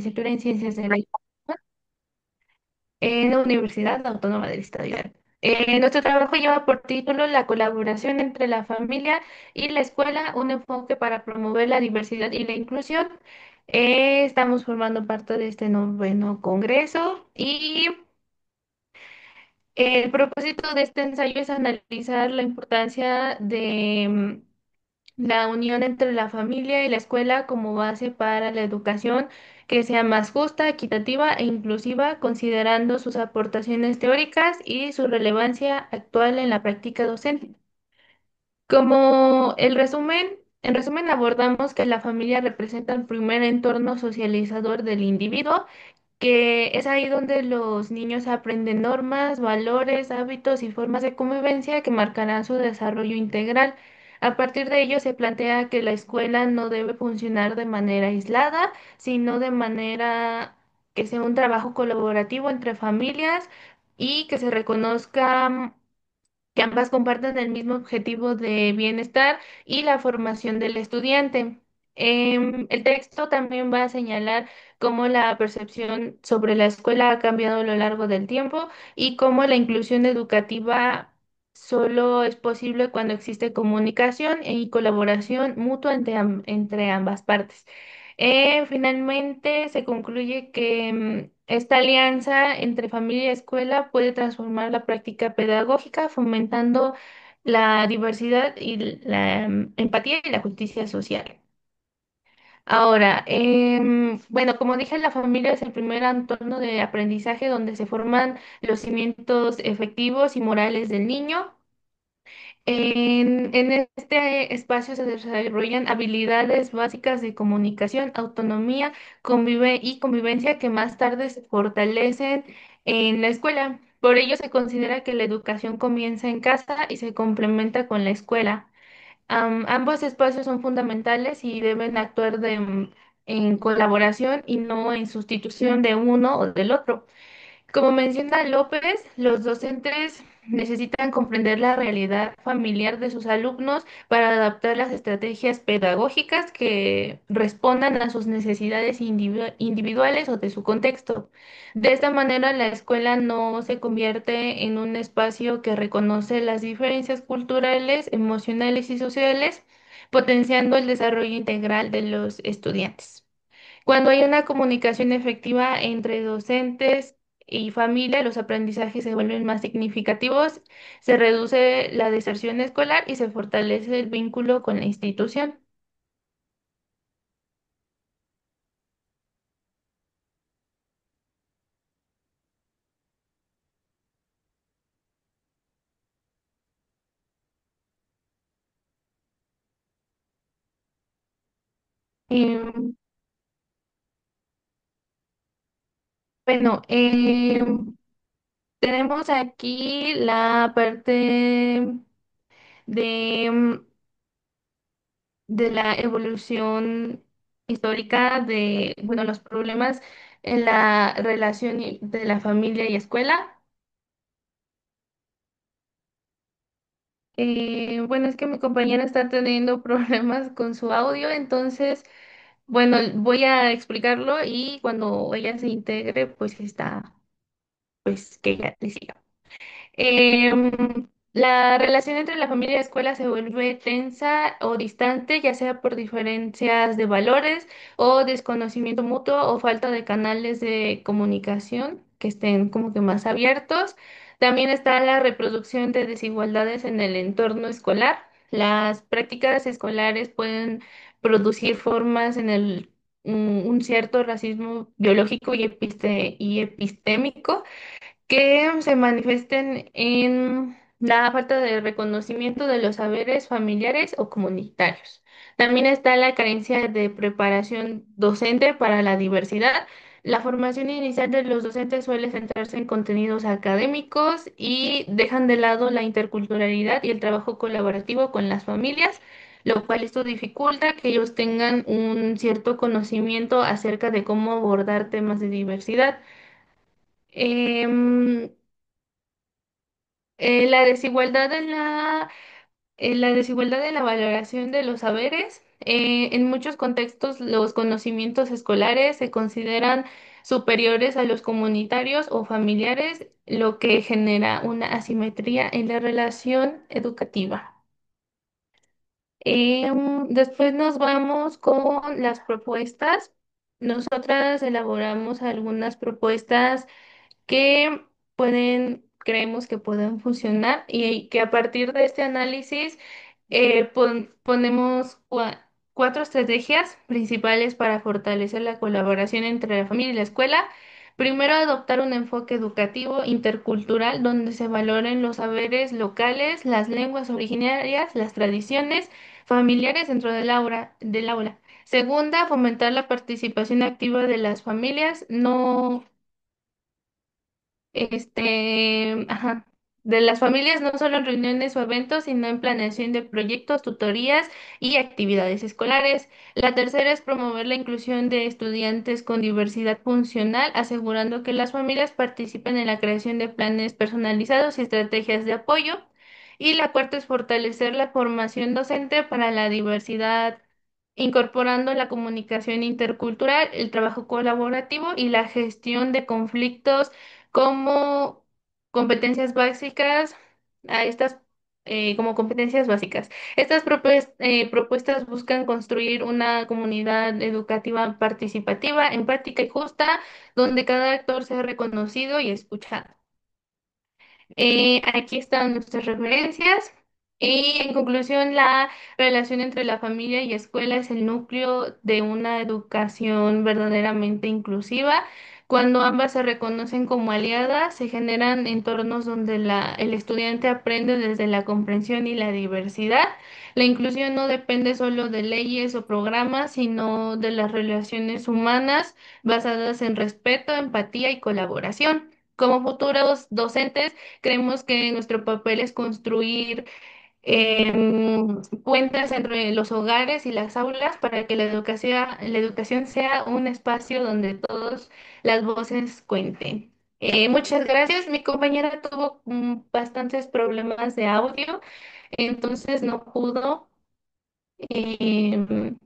licenciatura en Ciencias de la Información en la Universidad Autónoma del Estado de Hidalgo. Nuestro trabajo lleva por título La colaboración entre la familia y la escuela, un enfoque para promover la diversidad y la inclusión. Estamos formando parte de este noveno congreso y el propósito de este ensayo es analizar la importancia de la unión entre la familia y la escuela como base para la educación que sea más justa, equitativa e inclusiva, considerando sus aportaciones teóricas y su relevancia actual en la práctica docente. Como en resumen abordamos que la familia representa el primer entorno socializador del individuo, que es ahí donde los niños aprenden normas, valores, hábitos y formas de convivencia que marcarán su desarrollo integral. A partir de ello se plantea que la escuela no debe funcionar de manera aislada, sino de manera que sea un trabajo colaborativo entre familias y que se reconozca que ambas comparten el mismo objetivo de bienestar y la formación del estudiante. El texto también va a señalar cómo la percepción sobre la escuela ha cambiado a lo largo del tiempo y cómo la inclusión educativa solo es posible cuando existe comunicación y colaboración mutua entre ambas partes. Finalmente, se concluye que esta alianza entre familia y escuela puede transformar la práctica pedagógica, fomentando la diversidad y la empatía y la justicia social. Ahora, bueno, como dije, la familia es el primer entorno de aprendizaje donde se forman los cimientos efectivos y morales del niño. En este espacio se desarrollan habilidades básicas de comunicación, autonomía, y convivencia que más tarde se fortalecen en la escuela. Por ello se considera que la educación comienza en casa y se complementa con la escuela. Ambos espacios son fundamentales y deben actuar en colaboración y no en sustitución de uno o del otro. Como menciona López, los docentes necesitan comprender la realidad familiar de sus alumnos para adaptar las estrategias pedagógicas que respondan a sus necesidades individuales o de su contexto. De esta manera, la escuela no se convierte en un espacio que reconoce las diferencias culturales, emocionales y sociales, potenciando el desarrollo integral de los estudiantes. Cuando hay una comunicación efectiva entre docentes y familia, los aprendizajes se vuelven más significativos, se reduce la deserción escolar y se fortalece el vínculo con la institución. Em, bueno, tenemos aquí la parte de, de la evolución histórica de, bueno, los problemas en la relación de la familia y escuela. Bueno, es que mi compañera está teniendo problemas con su audio, entonces, bueno, voy a explicarlo y cuando ella se integre, pues está, pues que ella le siga. La relación entre la familia y la escuela se vuelve tensa o distante, ya sea por diferencias de valores o desconocimiento mutuo o falta de canales de comunicación que estén como que más abiertos. También está la reproducción de desigualdades en el entorno escolar. Las prácticas escolares pueden producir formas en un cierto racismo biológico y epistémico que se manifiesten en la falta de reconocimiento de los saberes familiares o comunitarios. También está la carencia de preparación docente para la diversidad. La formación inicial de los docentes suele centrarse en contenidos académicos y dejan de lado la interculturalidad y el trabajo colaborativo con las familias, lo cual esto dificulta que ellos tengan un cierto conocimiento acerca de cómo abordar temas de diversidad. Em, la desigualdad en la desigualdad en la valoración de los saberes En muchos contextos, los conocimientos escolares se consideran superiores a los comunitarios o familiares, lo que genera una asimetría en la relación educativa. Después nos vamos con las propuestas. Nosotras elaboramos algunas propuestas que creemos que pueden funcionar y que a partir de este análisis ponemos cuatro estrategias principales para fortalecer la colaboración entre la familia y la escuela. Primero, adoptar un enfoque educativo intercultural donde se valoren los saberes locales, las lenguas originarias, las tradiciones familiares dentro del aula. Segunda, fomentar la participación activa de las familias, ajá, de las familias no solo en reuniones o eventos, sino en planeación de proyectos, tutorías y actividades escolares. La tercera es promover la inclusión de estudiantes con diversidad funcional, asegurando que las familias participen en la creación de planes personalizados y estrategias de apoyo. Y la cuarta es fortalecer la formación docente para la diversidad, incorporando la comunicación intercultural, el trabajo colaborativo y la gestión de conflictos como competencias básicas, a estas como competencias básicas. Estas propuestas buscan construir una comunidad educativa participativa, empática y justa, donde cada actor sea reconocido y escuchado. Aquí están nuestras referencias. Y en conclusión, la relación entre la familia y escuela es el núcleo de una educación verdaderamente inclusiva. Cuando ambas se reconocen como aliadas, se generan entornos donde el estudiante aprende desde la comprensión y la diversidad. La inclusión no depende solo de leyes o programas, sino de las relaciones humanas basadas en respeto, empatía y colaboración. Como futuros docentes, creemos que nuestro papel es construir puentes entre los hogares y las aulas para que la educación sea un espacio donde todas las voces cuenten. Muchas gracias. Mi compañera tuvo bastantes problemas de audio, entonces no pudo em,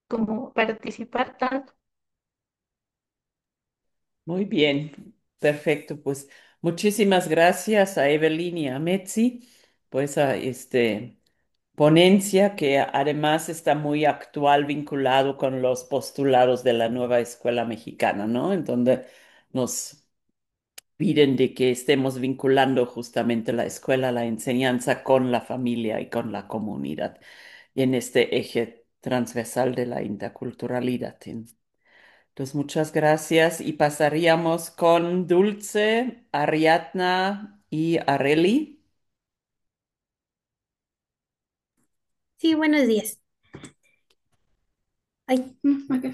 como participar tanto. Muy bien, perfecto. Pues muchísimas gracias a Evelyn y a Metzi, pues a ponencia que además está muy actual, vinculado con los postulados de la nueva escuela mexicana, ¿no? En donde nos piden de que estemos vinculando justamente la escuela, la enseñanza con la familia y con la comunidad en este eje transversal de la interculturalidad. Entonces, muchas gracias y pasaríamos con Dulce, Ariadna y Areli. Sí, buenos días. Ay, acá.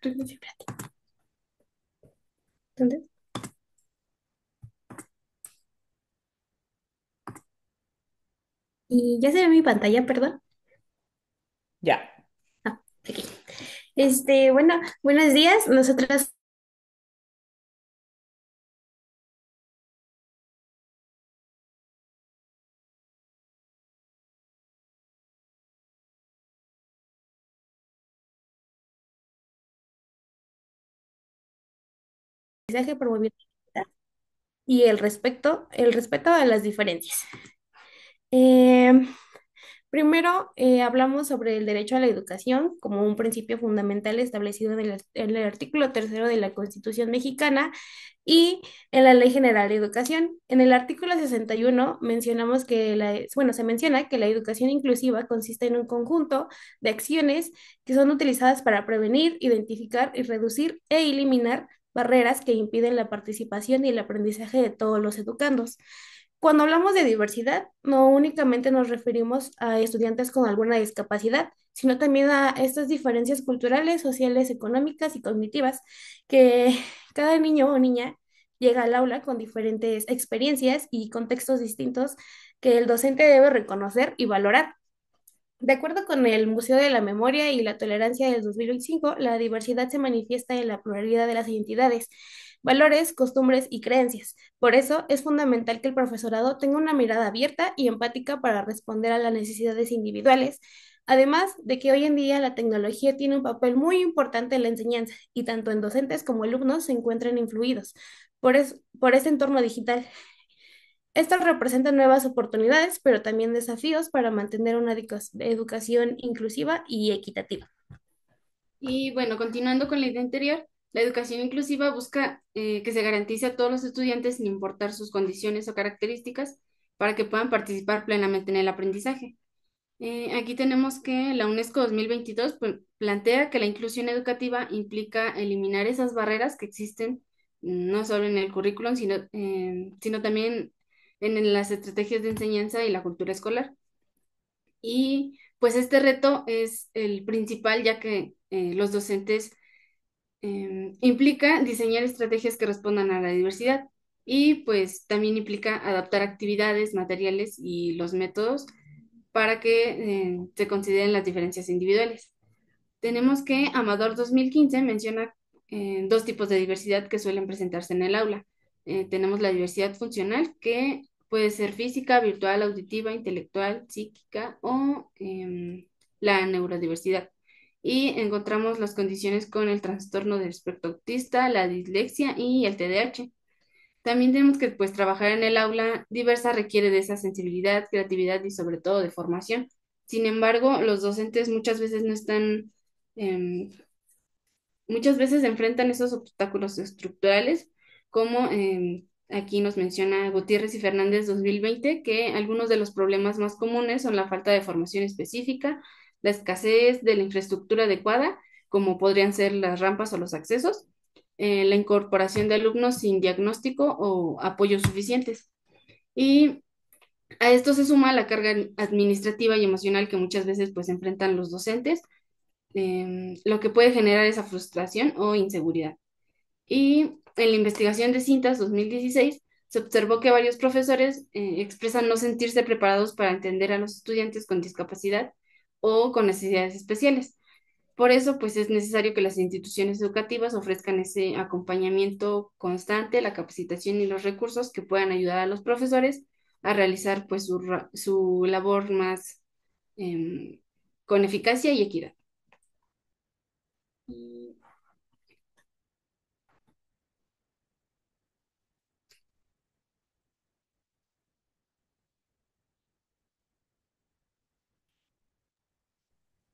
Espérate. ¿Dónde? Y ya se ve mi pantalla, perdón. Ya, Ah, aquí. Bueno, buenos días. Nosotros mensaje promoviendo la equidad y el respeto a las diferencias. Eh, Primero, hablamos sobre el derecho a la educación como un principio fundamental establecido en el artículo tercero de la Constitución mexicana y en la Ley General de Educación. En el artículo 61 mencionamos se menciona que la educación inclusiva consiste en un conjunto de acciones que son utilizadas para prevenir, identificar y reducir e eliminar barreras que impiden la participación y el aprendizaje de todos los educandos. Cuando hablamos de diversidad, no únicamente nos referimos a estudiantes con alguna discapacidad, sino también a estas diferencias culturales, sociales, económicas y cognitivas, que cada niño o niña llega al aula con diferentes experiencias y contextos distintos que el docente debe reconocer y valorar. De acuerdo con el Museo de la Memoria y la Tolerancia del 2025, la diversidad se manifiesta en la pluralidad de las identidades, valores, costumbres y creencias. Por eso es fundamental que el profesorado tenga una mirada abierta y empática para responder a las necesidades individuales, Además de que hoy en día la tecnología tiene un papel muy importante en la enseñanza y tanto en docentes como alumnos se encuentran influidos por ese entorno digital. Esto representa nuevas oportunidades, pero también desafíos para mantener una educación inclusiva y equitativa. Y bueno, continuando con la idea anterior, la educación inclusiva busca que se garantice a todos los estudiantes, sin importar sus condiciones o características, para que puedan participar plenamente en el aprendizaje. Aquí tenemos que la UNESCO 2022 plantea que la inclusión educativa implica eliminar esas barreras que existen no solo en el currículum, sino también en las estrategias de enseñanza y la cultura escolar. Y pues este reto es el principal, ya que los docentes implica diseñar estrategias que respondan a la diversidad y pues también implica adaptar actividades, materiales y los métodos para que se consideren las diferencias individuales. Tenemos que Amador 2015 menciona dos tipos de diversidad que suelen presentarse en el aula. Tenemos la diversidad funcional, que puede ser física, virtual, auditiva, intelectual, psíquica o la neurodiversidad. Y encontramos las condiciones con el trastorno del espectro autista, la dislexia y el TDAH. También tenemos que pues trabajar en el aula diversa requiere de esa sensibilidad, creatividad y sobre todo de formación. Sin embargo, los docentes muchas veces no están, em, muchas veces enfrentan esos obstáculos estructurales, como aquí nos menciona Gutiérrez y Fernández 2020, que algunos de los problemas más comunes son la falta de formación específica, la escasez de la infraestructura adecuada, como podrían ser las rampas o los accesos, la incorporación de alumnos sin diagnóstico o apoyos suficientes. Y a esto se suma la carga administrativa y emocional que muchas veces pues enfrentan los docentes, lo que puede generar esa frustración o inseguridad. Y en la investigación de Cintas 2016 se observó que varios profesores expresan no sentirse preparados para entender a los estudiantes con discapacidad o con necesidades especiales. Por eso, pues es necesario que las instituciones educativas ofrezcan ese acompañamiento constante, la capacitación y los recursos que puedan ayudar a los profesores a realizar pues su labor más em, con eficacia y equidad. Y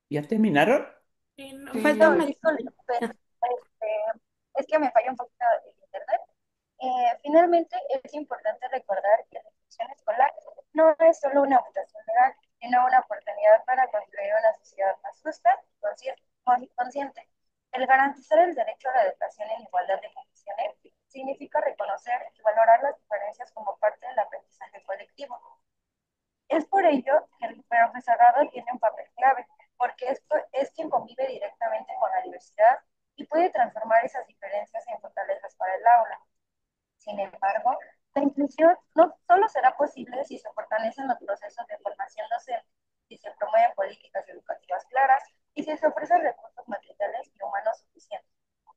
¿Ya terminaron? Falta em, una. Disculpe, Ah, es que me falla un poquito el internet. Finalmente, es importante recordar que la inclusión escolar no es solo una votación legal, sino una oportunidad para construir una sociedad más justa y consciente. El garantizar el derecho a la educación en igualdad de condiciones significa reconocer y valorar las diferencias como parte del aprendizaje colectivo. Es por ello que el profesorado tiene un papel clave, porque esto es quien convive directamente con la diversidad y puede transformar esas diferencias en fortalezas para el aula. Sin embargo, la inclusión no solo será posible si se fortalecen los procesos de formación docente, si se promueven políticas educativas claras y si se ofrecen recursos materiales y humanos suficientes.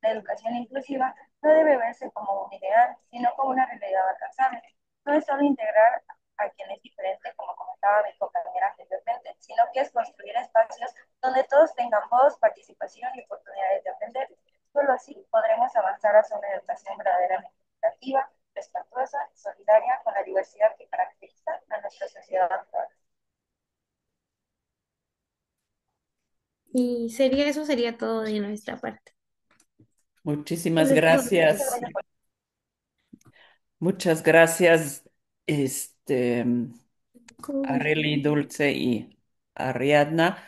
La educación inclusiva no debe verse como un ideal, sino como una realidad alcanzable. No es solo integrar a quien es diferente, como comentaba mi compañera anteriormente, sino que es construir espacios donde todos tengan voz, participación y oportunidades de aprender. Solo así podremos avanzar hacia una educación verdaderamente equitativa, respetuosa y solidaria con la diversidad que caracteriza a nuestra sociedad actual. y eso sería todo de nuestra parte. Muchísimas Tienes todo. Muchas gracias. gracias por Muchas gracias, Cool. Areli, Dulce y Ariadna,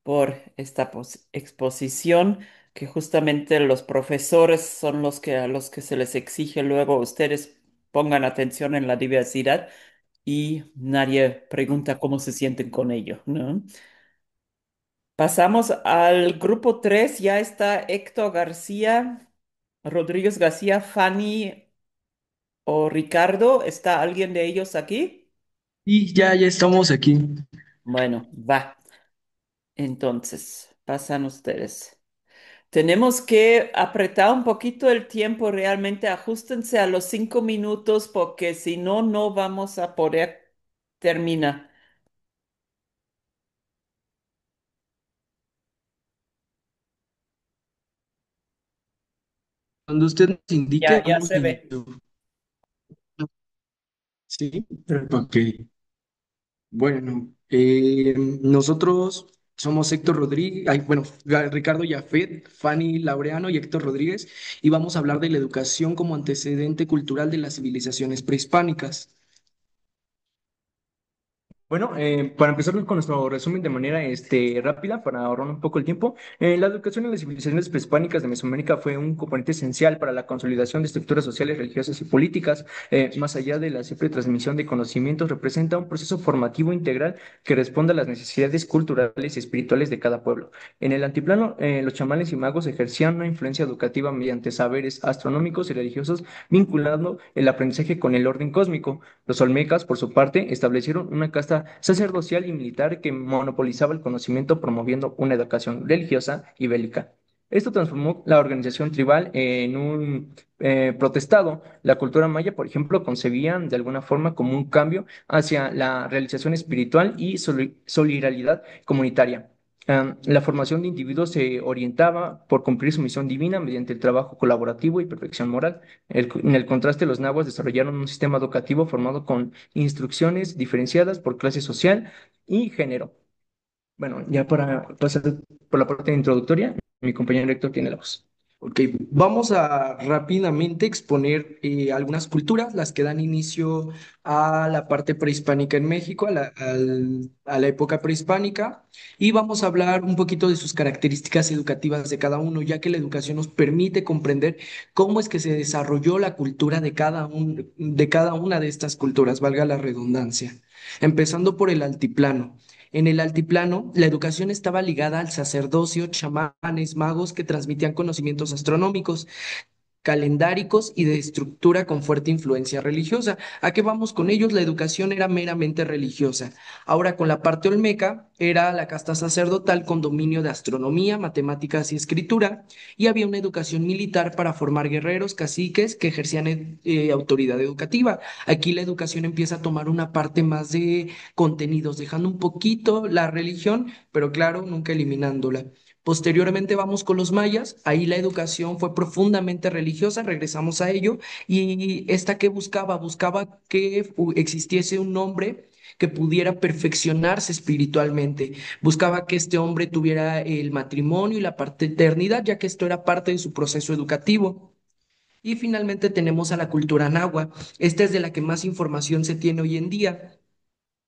por esta exposición, que justamente los profesores son los que a los que se les exige luego ustedes pongan atención en la diversidad y nadie pregunta cómo se sienten con ello, ¿no? Pasamos al grupo 3. Ya está Héctor García, Rodríguez García, Fanny o Ricardo. ¿Está alguien de ellos aquí? Y ya estamos aquí. Bueno, va. Entonces, pasan ustedes. Tenemos que apretar un poquito el tiempo, realmente ajustense a los 5 minutos porque si no, no vamos a poder terminar. Cuando usted nos indique, Ya damos se ve. inicio. Sí, ok. Bueno, nosotros somos Héctor Rodríguez, bueno, Ricardo Yafet, Fanny Laureano y Héctor Rodríguez, y vamos a hablar de la educación como antecedente cultural de las civilizaciones prehispánicas. Bueno, para empezar con nuestro resumen de manera rápida, para ahorrar un poco el tiempo, la educación en las civilizaciones prehispánicas de Mesoamérica fue un componente esencial para la consolidación de estructuras sociales, religiosas y políticas. Más allá de la simple transmisión de conocimientos, representa un proceso formativo integral que responde a las necesidades culturales y espirituales de cada pueblo. En el antiplano, los chamanes y magos ejercían una influencia educativa mediante saberes astronómicos y religiosos, vinculando el aprendizaje con el orden cósmico. Los olmecas, por su parte, establecieron una casta sacerdotal y militar que monopolizaba el conocimiento, promoviendo una educación religiosa y bélica. Esto transformó la organización tribal en un protestado. La cultura maya, por ejemplo, concebían de alguna forma como un cambio hacia la realización espiritual y solidaridad comunitaria. La formación de individuos se orientaba por cumplir su misión divina mediante el trabajo colaborativo y perfección moral. En el contraste, los nahuas desarrollaron un sistema educativo formado con instrucciones diferenciadas por clase social y género. Bueno, ya para pasar por la parte introductoria, mi compañero Héctor tiene la voz. Ok, vamos a rápidamente exponer algunas culturas, las que dan inicio a la parte prehispánica en México, a la época prehispánica, y vamos a hablar un poquito de sus características educativas de cada uno, ya que la educación nos permite comprender cómo es que se desarrolló la cultura de cada una de estas culturas, valga la redundancia. Empezando por el altiplano. En el altiplano, la educación estaba ligada al sacerdocio, chamanes, magos que transmitían conocimientos astronómicos, calendáricos y de estructura con fuerte influencia religiosa. ¿A qué vamos con ellos? La educación era meramente religiosa. Ahora con la parte olmeca era la casta sacerdotal con dominio de astronomía, matemáticas y escritura, y había una educación militar para formar guerreros, caciques que ejercían autoridad educativa. Aquí la educación empieza a tomar una parte más de contenidos, dejando un poquito la religión, pero claro, nunca eliminándola. Posteriormente vamos con los mayas, ahí la educación fue profundamente religiosa, regresamos a ello, y esta que buscaba que existiese un hombre que pudiera perfeccionarse espiritualmente, buscaba que este hombre tuviera el matrimonio y la paternidad, ya que esto era parte de su proceso educativo. Y finalmente tenemos a la cultura náhuatl, esta es de la que más información se tiene hoy en día.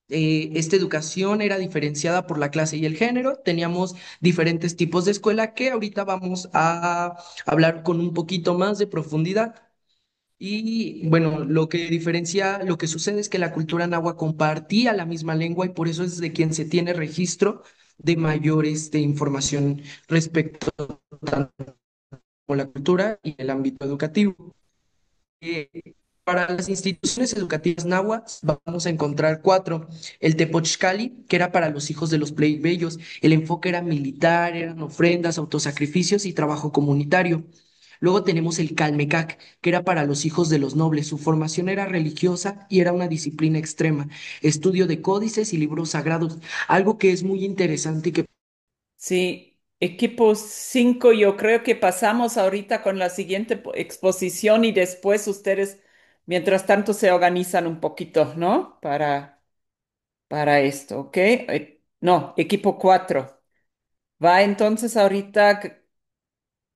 Esta educación era diferenciada por la clase y el género. Teníamos diferentes tipos de escuela que ahorita vamos a hablar con un poquito más de profundidad. Y bueno, lo que diferencia, lo que sucede es que la cultura náhuatl compartía la misma lengua y por eso es de quien se tiene registro de mayores de información respecto tanto a la cultura y el ámbito educativo. Eh, para las instituciones educativas náhuatl vamos a encontrar cuatro. El Tepochcali, que era para los hijos de los plebeyos. El enfoque era militar, eran ofrendas, autosacrificios y trabajo comunitario. Luego tenemos el Calmecac, que era para los hijos de los nobles. Su formación era religiosa y era una disciplina extrema. Estudio de códices y libros sagrados. Algo que es muy interesante y que Sí, equipo 5, yo creo que pasamos ahorita con la siguiente exposición y después ustedes, mientras tanto, se organizan un poquito, ¿no? Para esto, ¿ok? No, equipo 4. Va entonces ahorita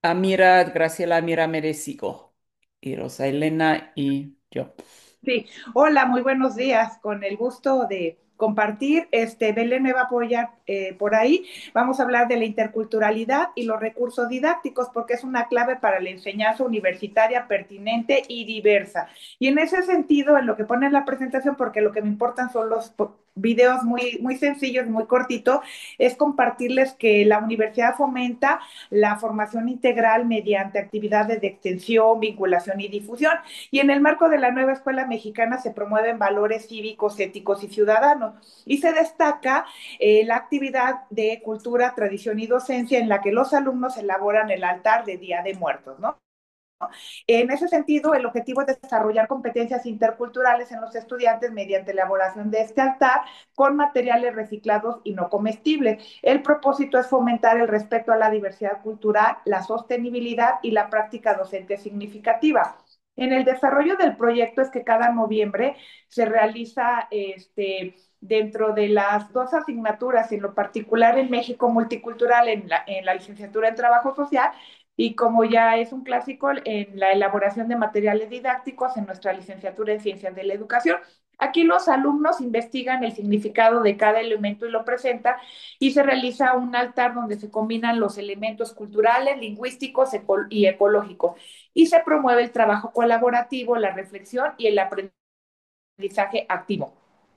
Amira, Graciela, Amira Merecigo y Rosa Elena y yo. Sí, hola, muy buenos días. Con el gusto de compartir, Belén me va a apoyar por ahí. Vamos a hablar de la interculturalidad y los recursos didácticos, porque es una clave para la enseñanza universitaria pertinente y diversa. Y en ese sentido, en lo que pone en la presentación, porque lo que me importan son los videos muy sencillos, muy cortitos, es compartirles que la universidad fomenta la formación integral mediante actividades de extensión, vinculación y difusión. Y en el marco de la nueva escuela mexicana se promueven valores cívicos, éticos y ciudadanos. Y se destaca la actividad de cultura, tradición y docencia en la que los alumnos elaboran el altar de Día de Muertos, ¿no? En ese sentido, el objetivo es desarrollar competencias interculturales en los estudiantes mediante la elaboración de este altar con materiales reciclados y no comestibles. El propósito es fomentar el respeto a la diversidad cultural, la sostenibilidad y la práctica docente significativa. En el desarrollo del proyecto es que cada noviembre se realiza dentro de las dos asignaturas, en lo particular en México Multicultural, en la licenciatura en Trabajo Social, y como ya es un clásico en la elaboración de materiales didácticos en nuestra licenciatura en Ciencias de la Educación. Aquí los alumnos investigan el significado de cada elemento y lo presentan, y se realiza un altar donde se combinan los elementos culturales, lingüísticos y ecológicos, y se promueve el trabajo colaborativo, la reflexión y el aprendizaje activo.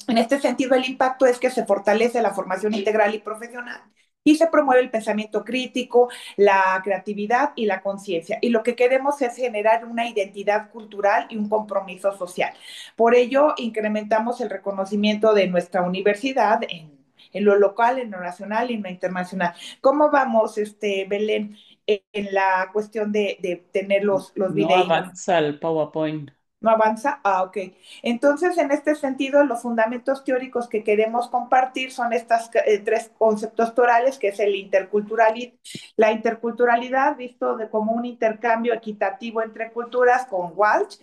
En este sentido, el impacto es que se fortalece la formación integral y profesional, y se promueve el pensamiento crítico, la creatividad y la conciencia. Y lo que queremos es generar una identidad cultural y un compromiso social. Por ello, incrementamos el reconocimiento de nuestra universidad en lo local, en lo nacional y en lo internacional. ¿Cómo vamos, Belén, en la cuestión de tener los No videitos? avanza el PowerPoint. ¿No avanza? Ah, ok. Entonces, en este sentido, los fundamentos teóricos que queremos compartir son estas tres conceptos torales, que es la interculturalidad, visto como un intercambio equitativo entre culturas con Walsh,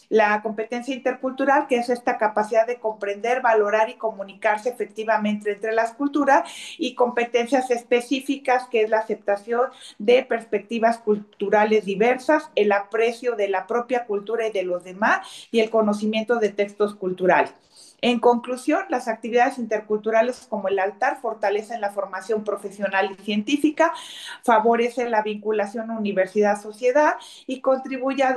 la competencia intercultural, que es esta capacidad de comprender, valorar y comunicarse efectivamente entre las culturas, y competencias específicas, que es la aceptación de perspectivas culturales diversas, el aprecio de la propia cultura y de los demás, y el conocimiento de textos culturales. En conclusión, las actividades interculturales como el altar fortalecen la formación profesional y científica, favorecen la vinculación universidad-sociedad y contribuye al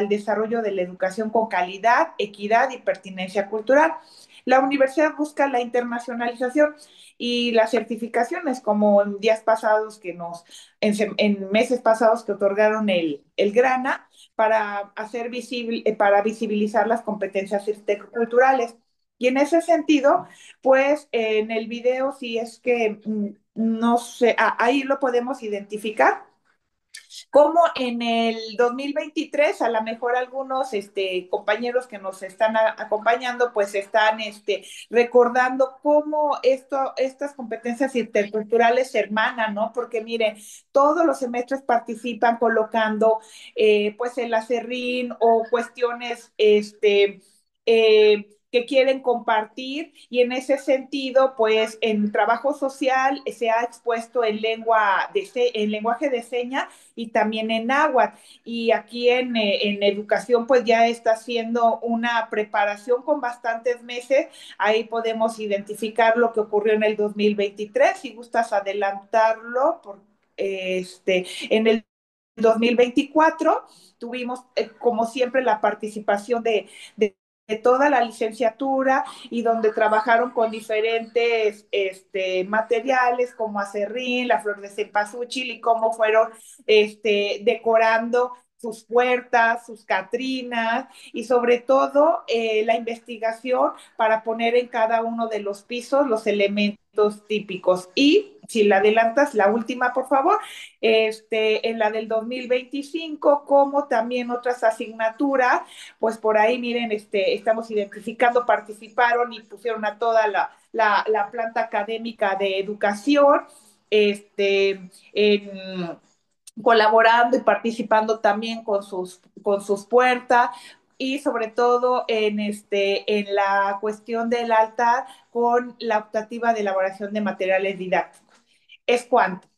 desarrollo de la educación con calidad, equidad y pertinencia cultural. La universidad busca la internacionalización y las certificaciones, como en días pasados en meses pasados que otorgaron el GRANA, para hacer para visibilizar las competencias interculturales. Y en ese sentido, pues en el video, si es que no sé, ahí lo podemos identificar como en el 2023, a lo mejor algunos compañeros que nos están acompañando, pues están recordando cómo estas competencias interculturales se hermanan, ¿no? Porque miren, todos los semestres participan colocando pues el acerrín o cuestiones que quieren compartir, y en ese sentido, pues en trabajo social se ha expuesto en lenguaje de señas y también en náhuatl. Y aquí en educación, pues ya está haciendo una preparación con bastantes meses. Ahí podemos identificar lo que ocurrió en el 2023. Si gustas adelantarlo, en el 2024 tuvimos, como siempre, la participación de toda la licenciatura, y donde trabajaron con diferentes materiales como acerrín, la flor de cempasúchil, y cómo fueron decorando sus puertas, sus catrinas, y sobre todo la investigación para poner en cada uno de los pisos los elementos típicos. Y si la adelantas, la última, por favor, en la del 2025, como también otras asignaturas, pues por ahí, miren, estamos identificando, participaron y pusieron a toda la planta académica de educación, en, colaborando y participando también con sus puertas, y sobre todo en la cuestión del altar con la optativa de elaboración de materiales didácticos. ¿Es cuánto?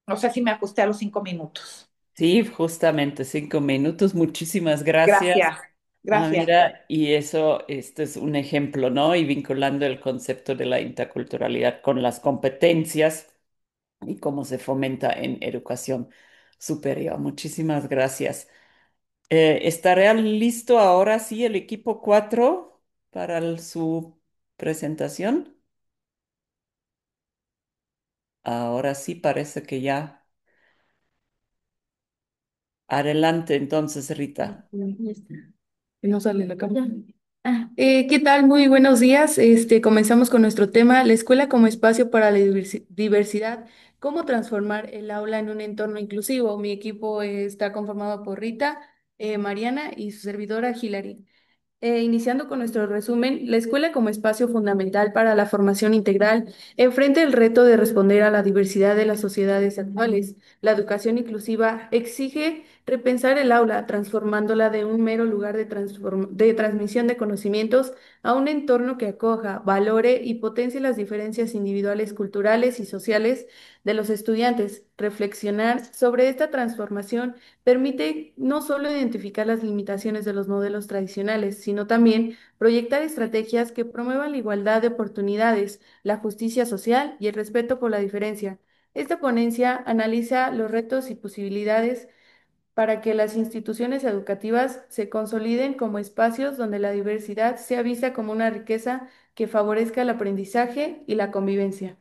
No sé si me ajusté a los 5 minutos. Sí, justamente 5 minutos. Muchísimas gracias. Gracias, Ah, gracias. mira, y eso, esto es un ejemplo, ¿no? Y vinculando el concepto de la interculturalidad con las competencias y cómo se fomenta en educación superior. Muchísimas gracias. ¿Estará listo ahora sí el equipo 4 para su presentación? Ahora sí parece que ya. Adelante entonces, Rita. Ya está. Que no sale la cámara. ¿Qué tal? Muy buenos días. Comenzamos con nuestro tema, la escuela como espacio para la diversidad. cómo transformar el aula en un entorno inclusivo. Mi equipo está conformado por Rita, Mariana y su servidora Hilary. Iniciando con nuestro resumen, la escuela como espacio fundamental para la formación integral enfrenta el reto de responder a la diversidad de las sociedades actuales. La educación inclusiva exige repensar el aula, transformándola de un mero lugar de transmisión de conocimientos a un entorno que acoja, valore y potencie las diferencias individuales, culturales y sociales de los estudiantes. Reflexionar sobre esta transformación permite no solo identificar las limitaciones de los modelos tradicionales, sino también proyectar estrategias que promuevan la igualdad de oportunidades, la justicia social y el respeto por la diferencia. Esta ponencia analiza los retos y posibilidades para que las instituciones educativas se consoliden como espacios donde la diversidad sea vista como una riqueza que favorezca el aprendizaje y la convivencia.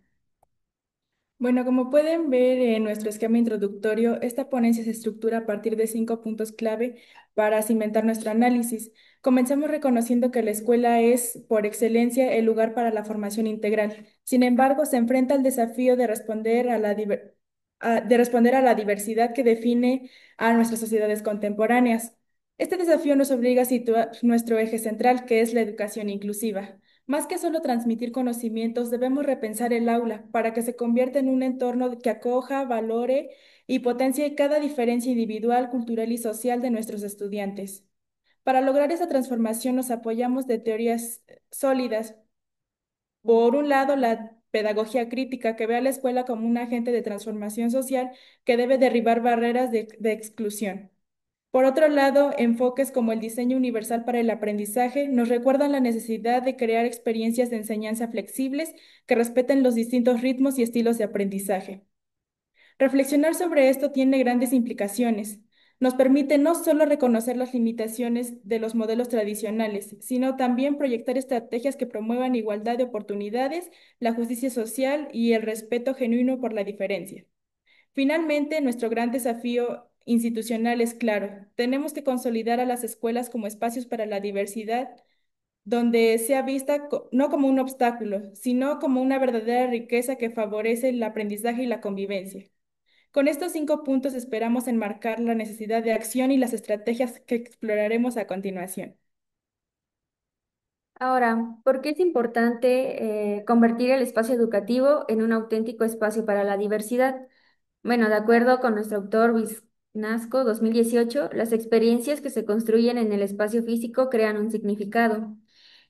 Bueno, como pueden ver en nuestro esquema introductorio, esta ponencia se estructura a partir de 5 puntos clave para cimentar nuestro análisis. Comenzamos reconociendo que la escuela es, por excelencia, el lugar para la formación integral. Sin embargo, se enfrenta al desafío de responder a de responder a la diversidad que define a nuestras sociedades contemporáneas. Este desafío nos obliga a situar nuestro eje central, que es la educación inclusiva. Más que solo transmitir conocimientos, debemos repensar el aula para que se convierta en un entorno que acoja, valore y potencie cada diferencia individual, cultural y social de nuestros estudiantes. Para lograr esa transformación nos apoyamos de teorías sólidas. Por un lado, la pedagogía crítica, que ve a la escuela como un agente de transformación social que debe derribar barreras de exclusión. Por otro lado, enfoques como el diseño universal para el aprendizaje nos recuerdan la necesidad de crear experiencias de enseñanza flexibles que respeten los distintos ritmos y estilos de aprendizaje. Reflexionar sobre esto tiene grandes implicaciones. Nos permite no solo reconocer las limitaciones de los modelos tradicionales, sino también proyectar estrategias que promuevan igualdad de oportunidades, la justicia social y el respeto genuino por la diferencia. Finalmente, nuestro gran desafío institucional es claro. Tenemos que consolidar a las escuelas como espacios para la diversidad, donde sea vista no como un obstáculo, sino como una verdadera riqueza que favorece el aprendizaje y la convivencia. Con estos 5 puntos esperamos enmarcar la necesidad de acción y las estrategias que exploraremos a continuación. Ahora, ¿por qué es importante convertir el espacio educativo en un auténtico espacio para la diversidad? Bueno, de acuerdo con nuestro autor Luis Nasco 2018, las experiencias que se construyen en el espacio físico crean un significado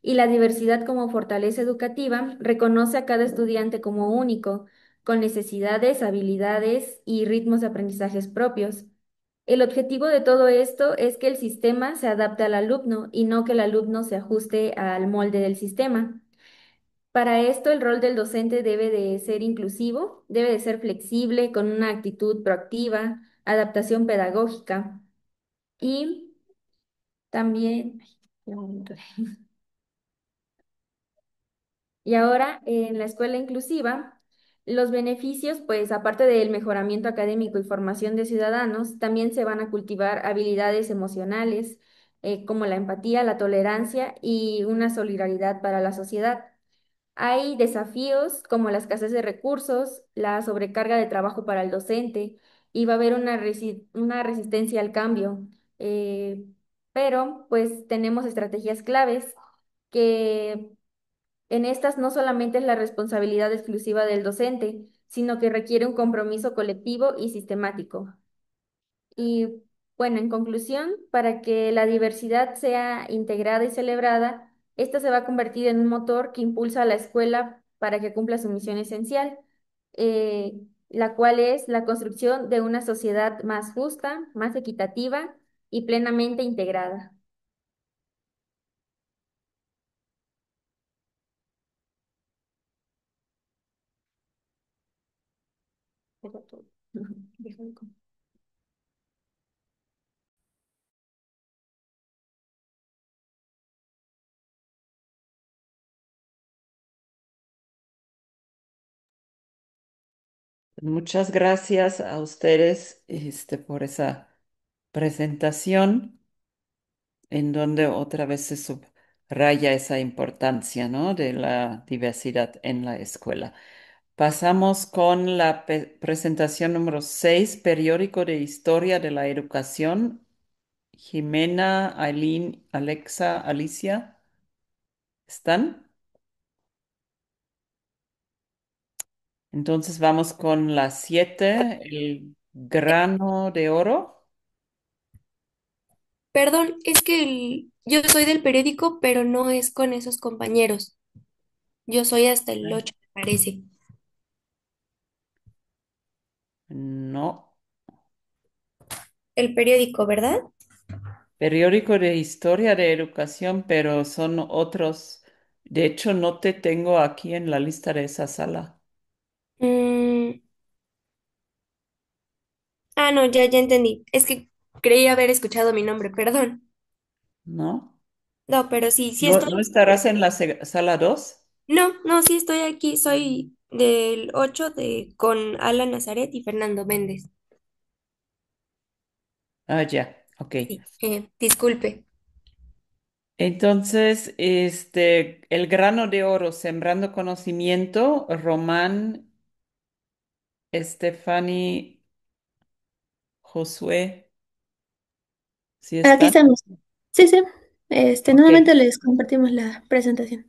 y la diversidad como fortaleza educativa reconoce a cada estudiante como único, con necesidades, habilidades y ritmos de aprendizajes propios. El objetivo de todo esto es que el sistema se adapte al alumno y no que el alumno se ajuste al molde del sistema. Para esto, el rol del docente debe de ser inclusivo, debe de ser flexible, con una actitud proactiva, adaptación pedagógica y también... ay, un momento. Y ahora, en la escuela inclusiva, los beneficios, pues aparte del mejoramiento académico y formación de ciudadanos, también se van a cultivar habilidades emocionales, como la empatía, la tolerancia y una solidaridad para la sociedad. Hay desafíos como la escasez de recursos, la sobrecarga de trabajo para el docente y va a haber una resistencia al cambio. Pero pues tenemos estrategias claves que en estas no solamente es la responsabilidad exclusiva del docente, sino que requiere un compromiso colectivo y sistemático. Y bueno, en conclusión, para que la diversidad sea integrada y celebrada, esta se va a convertir en un motor que impulsa a la escuela para que cumpla su misión esencial, la cual es la construcción de una sociedad más justa, más equitativa y plenamente integrada. Eso es todo. Déjame Muchas gracias a ustedes, por esa presentación en donde otra vez se subraya esa importancia, ¿no? De la diversidad en la escuela. Pasamos con la presentación número 6, periódico de historia de la educación. Jimena, Aileen, Alexa, Alicia, ¿están? Entonces vamos con la 7, el grano de oro. Perdón, es que yo soy del periódico, pero no es con esos compañeros. Yo soy hasta el ¿Eh? 8, me parece. No. El periódico, ¿verdad? Periódico de historia de educación, pero son otros. De hecho, no te tengo aquí en la lista de esa sala, Mm, no, ya entendí. Es que creí haber escuchado mi nombre, perdón. ¿no? No, pero sí ¿No, estoy. no estarás en la sala 2? No, sí estoy aquí. Soy del 8 con Alan Nazaret y Fernando Méndez. Ah, ya, ok. Sí, disculpe. Entonces, el grano de oro, sembrando conocimiento, Román, Stephanie, Josué, ¿sí Aquí están? estamos. Sí, sí. Ok. Nuevamente les compartimos la presentación.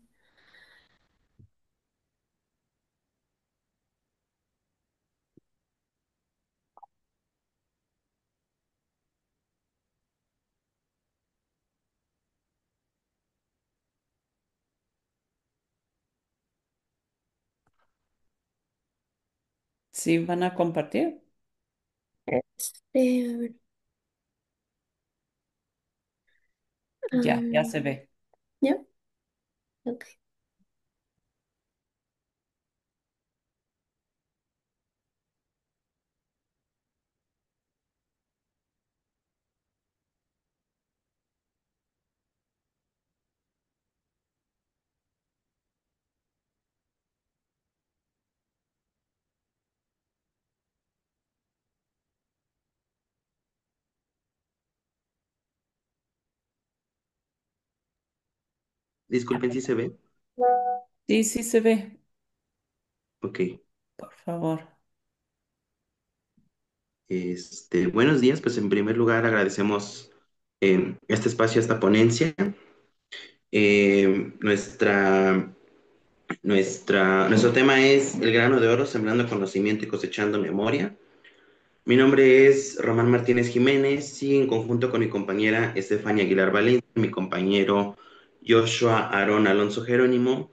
¿Sí van a compartir? A ver, Ya se ve. ¿ya? Ok. Disculpen si se ve. Sí, sí se ve, Ok. por favor. Buenos días. Pues en primer lugar agradecemos este espacio, esta ponencia. Nuestro tema es el grano de oro, sembrando conocimiento y cosechando memoria. Mi nombre es Román Martínez Jiménez y en conjunto con mi compañera Estefania Aguilar Valencia, mi compañero Joshua Aarón Alonso Jerónimo,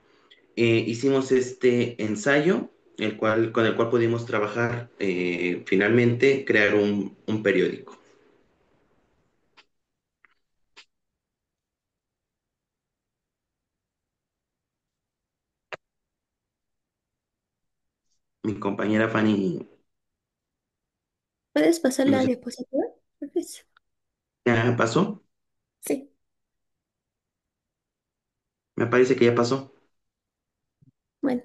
hicimos este ensayo, con el cual pudimos trabajar, finalmente, crear un periódico. Mi compañera Fanny, ¿Puedes pasar no la sé, diapositiva? Porfis? ¿ya pasó? Sí. Me parece que ya pasó. Bueno,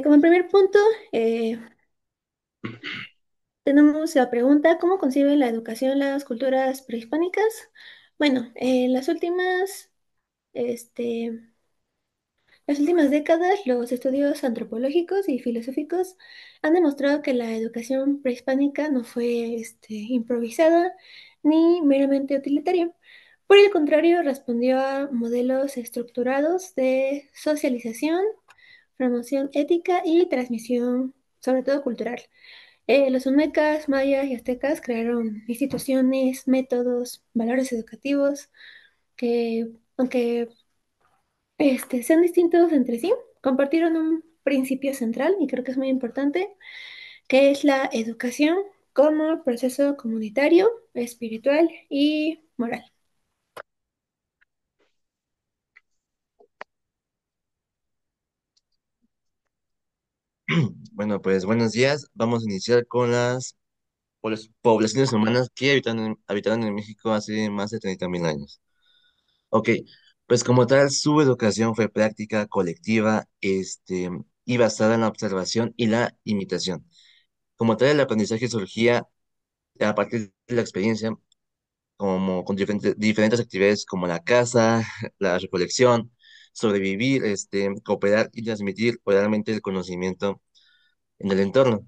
como primer punto, eh, tenemos la pregunta, ¿cómo concibe la educación las culturas prehispánicas? Bueno, este, las últimas décadas, los estudios antropológicos y filosóficos han demostrado que la educación prehispánica no fue, improvisada ni meramente utilitaria. Por el contrario, respondió a modelos estructurados de socialización, promoción ética y transmisión, sobre todo cultural. Los olmecas, mayas y aztecas crearon instituciones, métodos, valores educativos que, aunque sean distintos entre sí, compartieron un principio central y creo que es muy importante, que es la educación como proceso comunitario, espiritual y moral. Bueno, pues buenos días. Vamos a iniciar con las poblaciones humanas que habitaron en México hace más de 30.000 años. Ok, pues como tal, su educación fue práctica, colectiva, y basada en la observación y la imitación. Como tal, el aprendizaje surgía a partir de la experiencia, como con diferentes actividades como la caza, la recolección, sobrevivir, cooperar y transmitir oralmente el conocimiento en el entorno.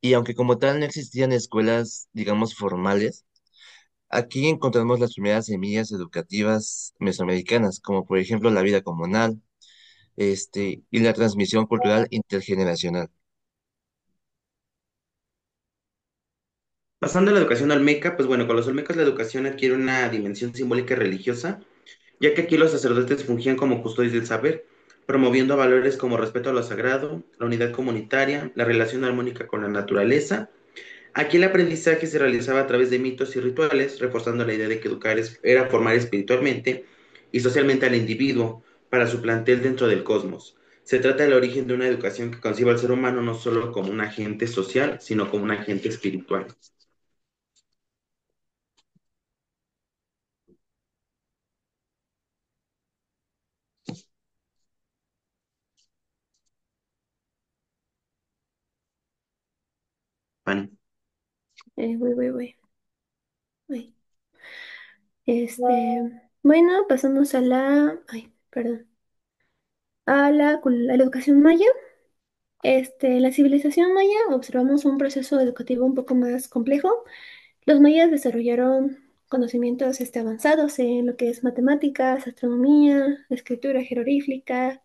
Y aunque como tal no existían escuelas, digamos, formales, aquí encontramos las primeras semillas educativas mesoamericanas, como por ejemplo la vida comunal, y la transmisión cultural intergeneracional. Pasando a la educación olmeca, pues bueno, con los olmecas la educación adquiere una dimensión simbólica y religiosa, ya que aquí los sacerdotes fungían como custodios del saber, promoviendo valores como respeto a lo sagrado, la unidad comunitaria, la relación armónica con la naturaleza. Aquí el aprendizaje se realizaba a través de mitos y rituales, reforzando la idea de que educar era formar espiritualmente y socialmente al individuo para su plantel dentro del cosmos. Se trata del origen de una educación que concibe al ser humano no solo como un agente social, sino como un agente espiritual. Fanny. Voy. Ay. Bueno, pasamos a ay, perdón, a la educación maya. En la civilización maya observamos un proceso educativo un poco más complejo. Los mayas desarrollaron conocimientos avanzados en lo que es matemáticas, astronomía, escritura jeroglífica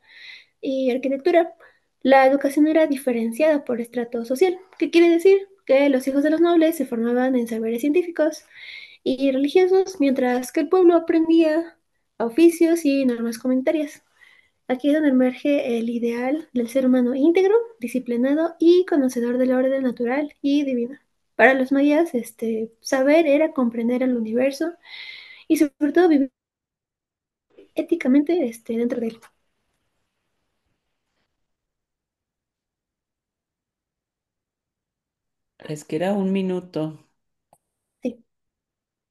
y arquitectura. La educación era diferenciada por estrato social. ¿Qué quiere decir? Que los hijos de los nobles se formaban en saberes científicos y religiosos, mientras que el pueblo aprendía oficios y normas comunitarias. Aquí es donde emerge el ideal del ser humano íntegro, disciplinado y conocedor del orden natural y divino. Para los mayas, saber era comprender el universo y sobre todo vivir éticamente, dentro de él. Les queda un minuto. Sí.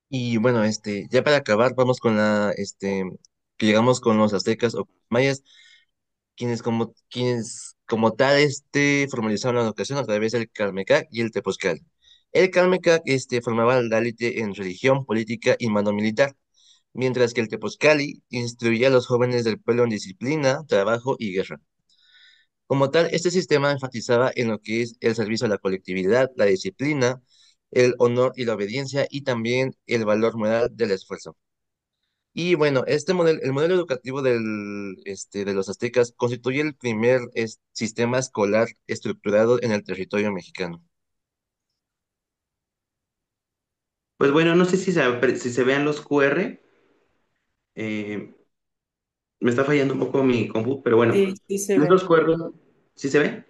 Y bueno, ya para acabar, vamos con que llegamos con los aztecas o mayas, quienes como tal, formalizaron la educación a través del Calmecac y el Tepozcal. El Calmecac, formaba la élite en religión, política y mando militar, mientras que el Tepozcali instruía a los jóvenes del pueblo en disciplina, trabajo y guerra. Como tal, este sistema enfatizaba en lo que es el servicio a la colectividad, la disciplina, el honor y la obediencia y también el valor moral del esfuerzo. Y bueno, el modelo educativo de los aztecas constituye el primer sistema escolar estructurado en el territorio mexicano. Pues bueno, no sé si se vean los QR. eh, Me está fallando un poco mi compu, pero bueno. Sí, sí se ¿Ves ve. los QR? ¿Sí se ve?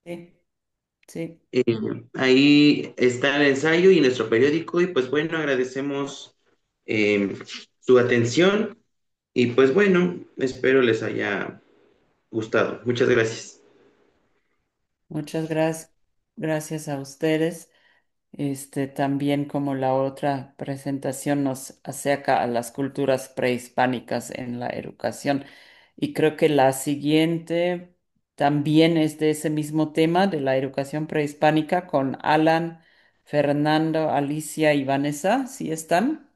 Sí, sí. Eh, Ahí está el ensayo y nuestro periódico y pues bueno, agradecemos su atención y pues bueno, espero les haya gustado. Muchas gracias. Muchas gracias a ustedes. También como la otra presentación nos acerca a las culturas prehispánicas en la educación. Y creo que la siguiente también es de ese mismo tema de la educación prehispánica con Alan, Fernando, Alicia y Vanessa. ¿Sí están?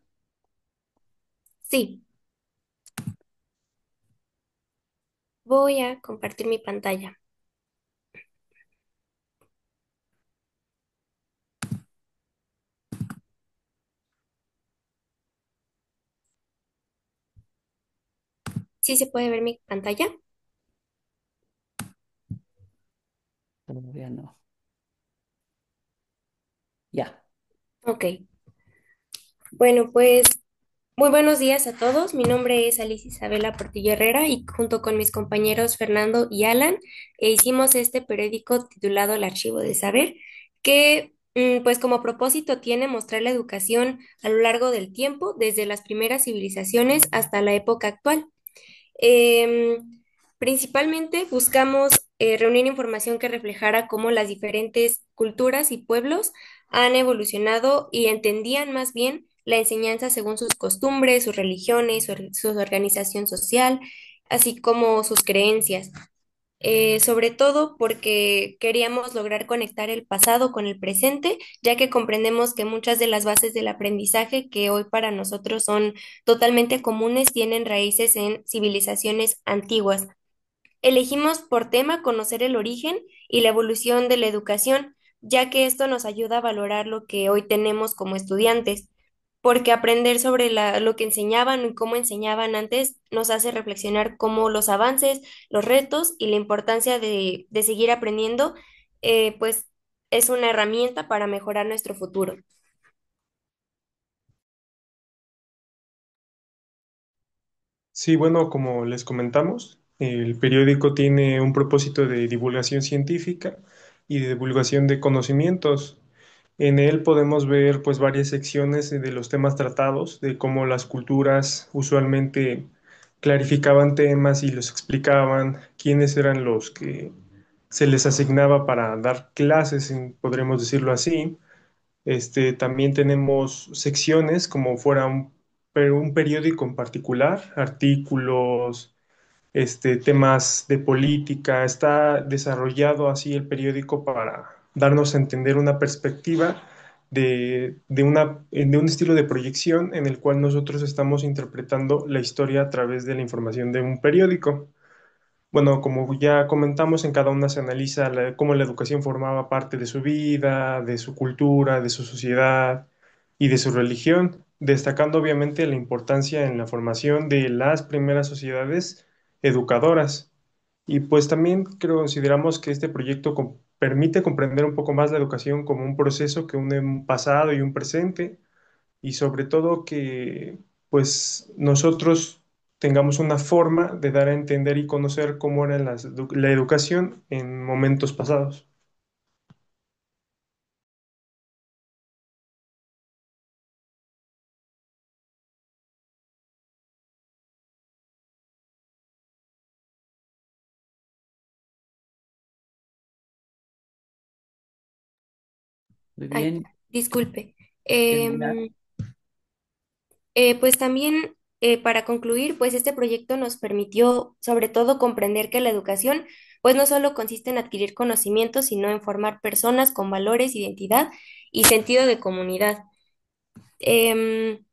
Sí, voy a compartir mi pantalla. ¿Sí se puede ver mi pantalla? Todavía no. Ya. Ok. Bueno, pues muy buenos días a todos. Mi nombre es Alicia Isabela Portillo Herrera y junto con mis compañeros Fernando y Alan hicimos este periódico titulado El Archivo del Saber, que pues como propósito tiene mostrar la educación a lo largo del tiempo, desde las primeras civilizaciones hasta la época actual. Principalmente buscamos reunir información que reflejara cómo las diferentes culturas y pueblos han evolucionado y entendían más bien la enseñanza según sus costumbres, sus religiones, su organización social, así como sus creencias. Sobre todo porque queríamos lograr conectar el pasado con el presente, ya que comprendemos que muchas de las bases del aprendizaje que hoy para nosotros son totalmente comunes tienen raíces en civilizaciones antiguas. Elegimos por tema conocer el origen y la evolución de la educación, ya que esto nos ayuda a valorar lo que hoy tenemos como estudiantes, porque aprender sobre lo que enseñaban y cómo enseñaban antes nos hace reflexionar cómo los avances, los retos y la importancia de seguir aprendiendo, pues es una herramienta para mejorar nuestro futuro. Sí, bueno, como les comentamos, el periódico tiene un propósito de divulgación científica y de divulgación de conocimientos. En él podemos ver pues varias secciones de los temas tratados, de cómo las culturas usualmente clarificaban temas y los explicaban, quiénes eran los que se les asignaba para dar clases, podremos decirlo así. También tenemos secciones como fuera un periódico en particular, artículos, temas de política. Está desarrollado así el periódico para darnos a entender una perspectiva de un estilo de proyección en el cual nosotros estamos interpretando la historia a través de la información de un periódico. Bueno, como ya comentamos, en cada una se analiza cómo la educación formaba parte de su vida, de su cultura, de su sociedad y de su religión, destacando obviamente la importancia en la formación de las primeras sociedades educadoras. Y pues también consideramos que este proyecto permite comprender un poco más la educación como un proceso que une un pasado y un presente, y sobre todo que pues nosotros tengamos una forma de dar a entender y conocer cómo era la educación en momentos pasados. Muy Ay, bien. disculpe. Terminar. Em, pues también, para concluir, pues este proyecto nos permitió sobre todo comprender que la educación pues no solo consiste en adquirir conocimientos, sino en formar personas con valores, identidad y sentido de comunidad. Em,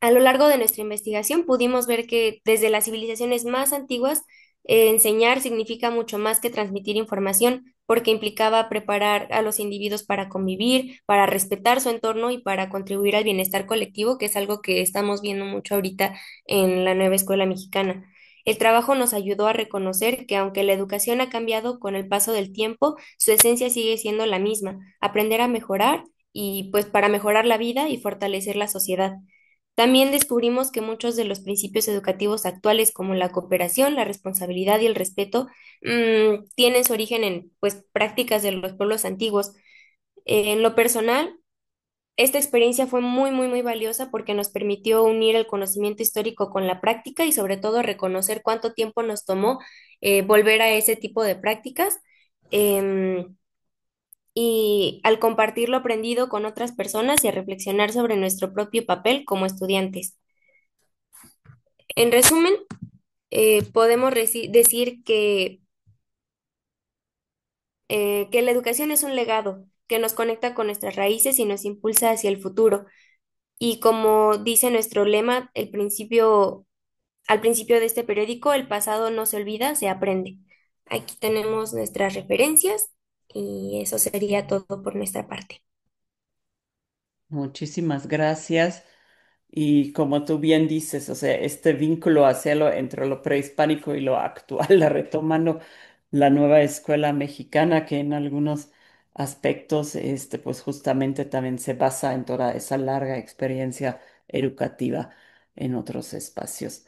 a lo largo de nuestra investigación pudimos ver que desde las civilizaciones más antiguas, enseñar significa mucho más que transmitir información, porque implicaba preparar a los individuos para convivir, para respetar su entorno y para contribuir al bienestar colectivo, que es algo que estamos viendo mucho ahorita en la nueva escuela mexicana. El trabajo nos ayudó a reconocer que aunque la educación ha cambiado con el paso del tiempo, su esencia sigue siendo la misma, aprender a mejorar y pues para mejorar la vida y fortalecer la sociedad. También descubrimos que muchos de los principios educativos actuales, como la cooperación, la responsabilidad y el respeto, tienen su origen en, pues, prácticas de los pueblos antiguos. En lo personal, esta experiencia fue muy, muy, muy valiosa porque nos permitió unir el conocimiento histórico con la práctica y sobre todo reconocer cuánto tiempo nos tomó volver a ese tipo de prácticas. Em, y al compartir lo aprendido con otras personas y a reflexionar sobre nuestro propio papel como estudiantes. En resumen, podemos decir que la educación es un legado que nos conecta con nuestras raíces y nos impulsa hacia el futuro. Y como dice nuestro lema, al principio de este periódico, el pasado no se olvida, se aprende. Aquí tenemos nuestras referencias y eso sería todo por nuestra parte. Muchísimas gracias. Y como tú bien dices, o sea, este vínculo hacerlo entre lo prehispánico y lo actual, la retomando la nueva escuela mexicana, que en algunos aspectos, pues justamente también se basa en toda esa larga experiencia educativa en otros espacios.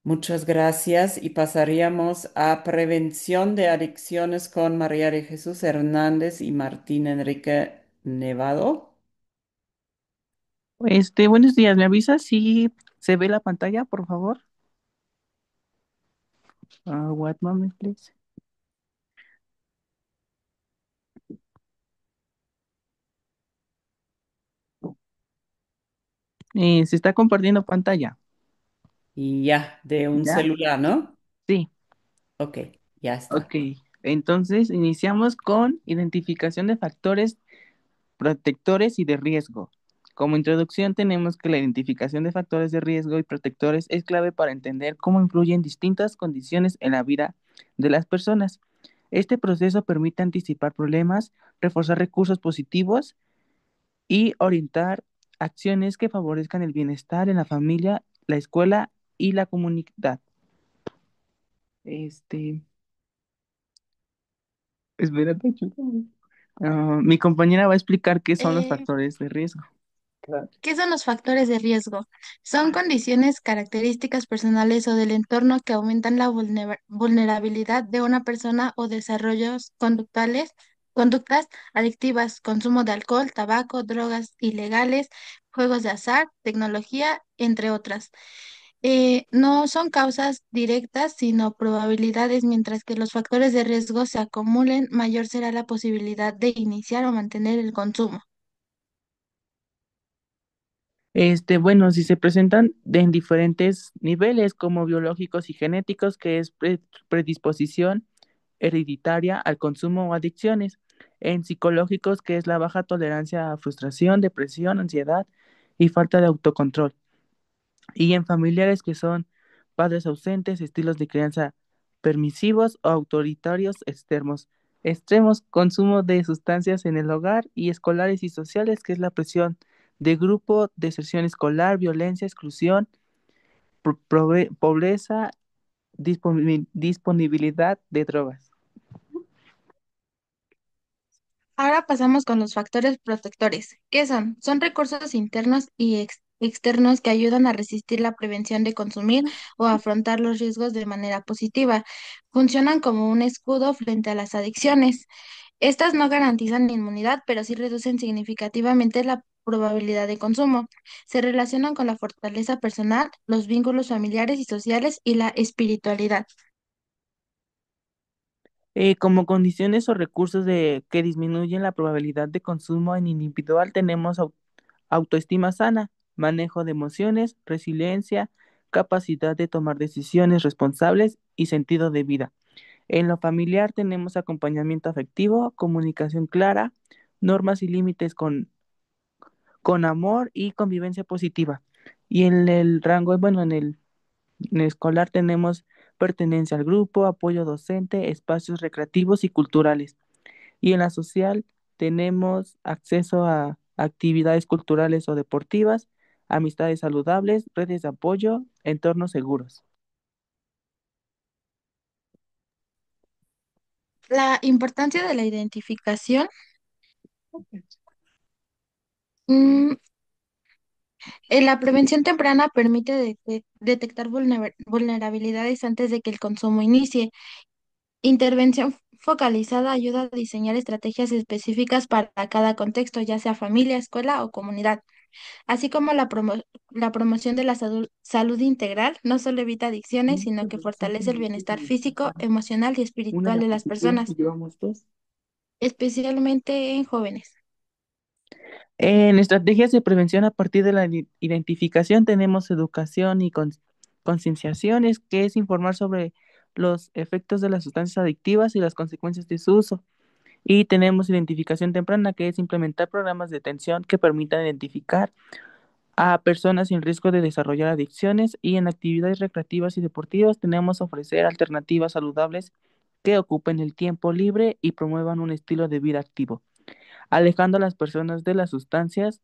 Muchas gracias y pasaríamos a prevención de adicciones con María de Jesús Hernández y Martín Enrique Nevado. Buenos días, ¿me avisas si se ve la pantalla, por favor? One moment, please. Se está compartiendo pantalla. Y ya, de un ¿Ya? celular, ¿no? Sí, Ok, ya está. ok. Entonces, iniciamos con identificación de factores protectores y de riesgo. Como introducción tenemos que la identificación de factores de riesgo y protectores es clave para entender cómo influyen distintas condiciones en la vida de las personas. Este proceso permite anticipar problemas, reforzar recursos positivos y orientar acciones que favorezcan el bienestar en la familia, la escuela y la comunidad. Este, espérate, ayúdame. Mi compañera va a explicar qué son los Eh, factores de riesgo. Claro. ¿Qué son los factores de riesgo? Son condiciones, características personales o del entorno que aumentan la vulnerabilidad de una persona o desarrollos conductas adictivas, consumo de alcohol, tabaco, drogas ilegales, juegos de azar, tecnología, entre otras. No son causas directas, sino probabilidades, mientras que los factores de riesgo se acumulen, mayor será la posibilidad de iniciar o mantener el consumo. Bueno, si se presentan en diferentes niveles como biológicos y genéticos, que es predisposición hereditaria al consumo o adicciones, en psicológicos, que es la baja tolerancia a frustración, depresión, ansiedad y falta de autocontrol, y en familiares, que son padres ausentes, estilos de crianza permisivos o autoritarios extremos, consumo de sustancias en el hogar, y escolares y sociales, que es la presión de grupo, deserción escolar, violencia, exclusión, pobreza, disponibilidad de drogas. Ahora pasamos con los factores protectores. ¿Qué son? Son recursos internos y externos que ayudan a resistir la prevención de consumir o afrontar los riesgos de manera positiva. Funcionan como un escudo frente a las adicciones. Estas no garantizan inmunidad, pero sí reducen significativamente la probabilidad de consumo. Se relacionan con la fortaleza personal, los vínculos familiares y sociales y la espiritualidad. Como condiciones o recursos que disminuyen la probabilidad de consumo en individual, tenemos autoestima sana, manejo de emociones, resiliencia, capacidad de tomar decisiones responsables y sentido de vida. En lo familiar tenemos acompañamiento afectivo, comunicación clara, normas y límites con amor y convivencia positiva. Y en el rango, bueno, en el escolar tenemos pertenencia al grupo, apoyo docente, espacios recreativos y culturales. Y en la social tenemos acceso a actividades culturales o deportivas, amistades saludables, redes de apoyo, entornos seguros. La importancia de la identificación. mm, la prevención temprana permite detectar vulnerabilidades antes de que el consumo inicie. Intervención focalizada ayuda a diseñar estrategias específicas para cada contexto, ya sea familia, escuela o comunidad, así como la promoción de la salud integral no solo evita adicciones, sino que fortalece el bienestar físico, emocional y Una espiritual de las diapositiva y personas, llevamos dos. especialmente en jóvenes. En estrategias de prevención a partir de la identificación tenemos educación y concienciaciones, que es informar sobre los efectos de las sustancias adictivas y las consecuencias de su uso. Y tenemos identificación temprana, que es implementar programas de atención que permitan identificar a personas sin riesgo de desarrollar adicciones. Y en actividades recreativas y deportivas tenemos ofrecer alternativas saludables que ocupen el tiempo libre y promuevan un estilo de vida activo, alejando a las personas de las sustancias.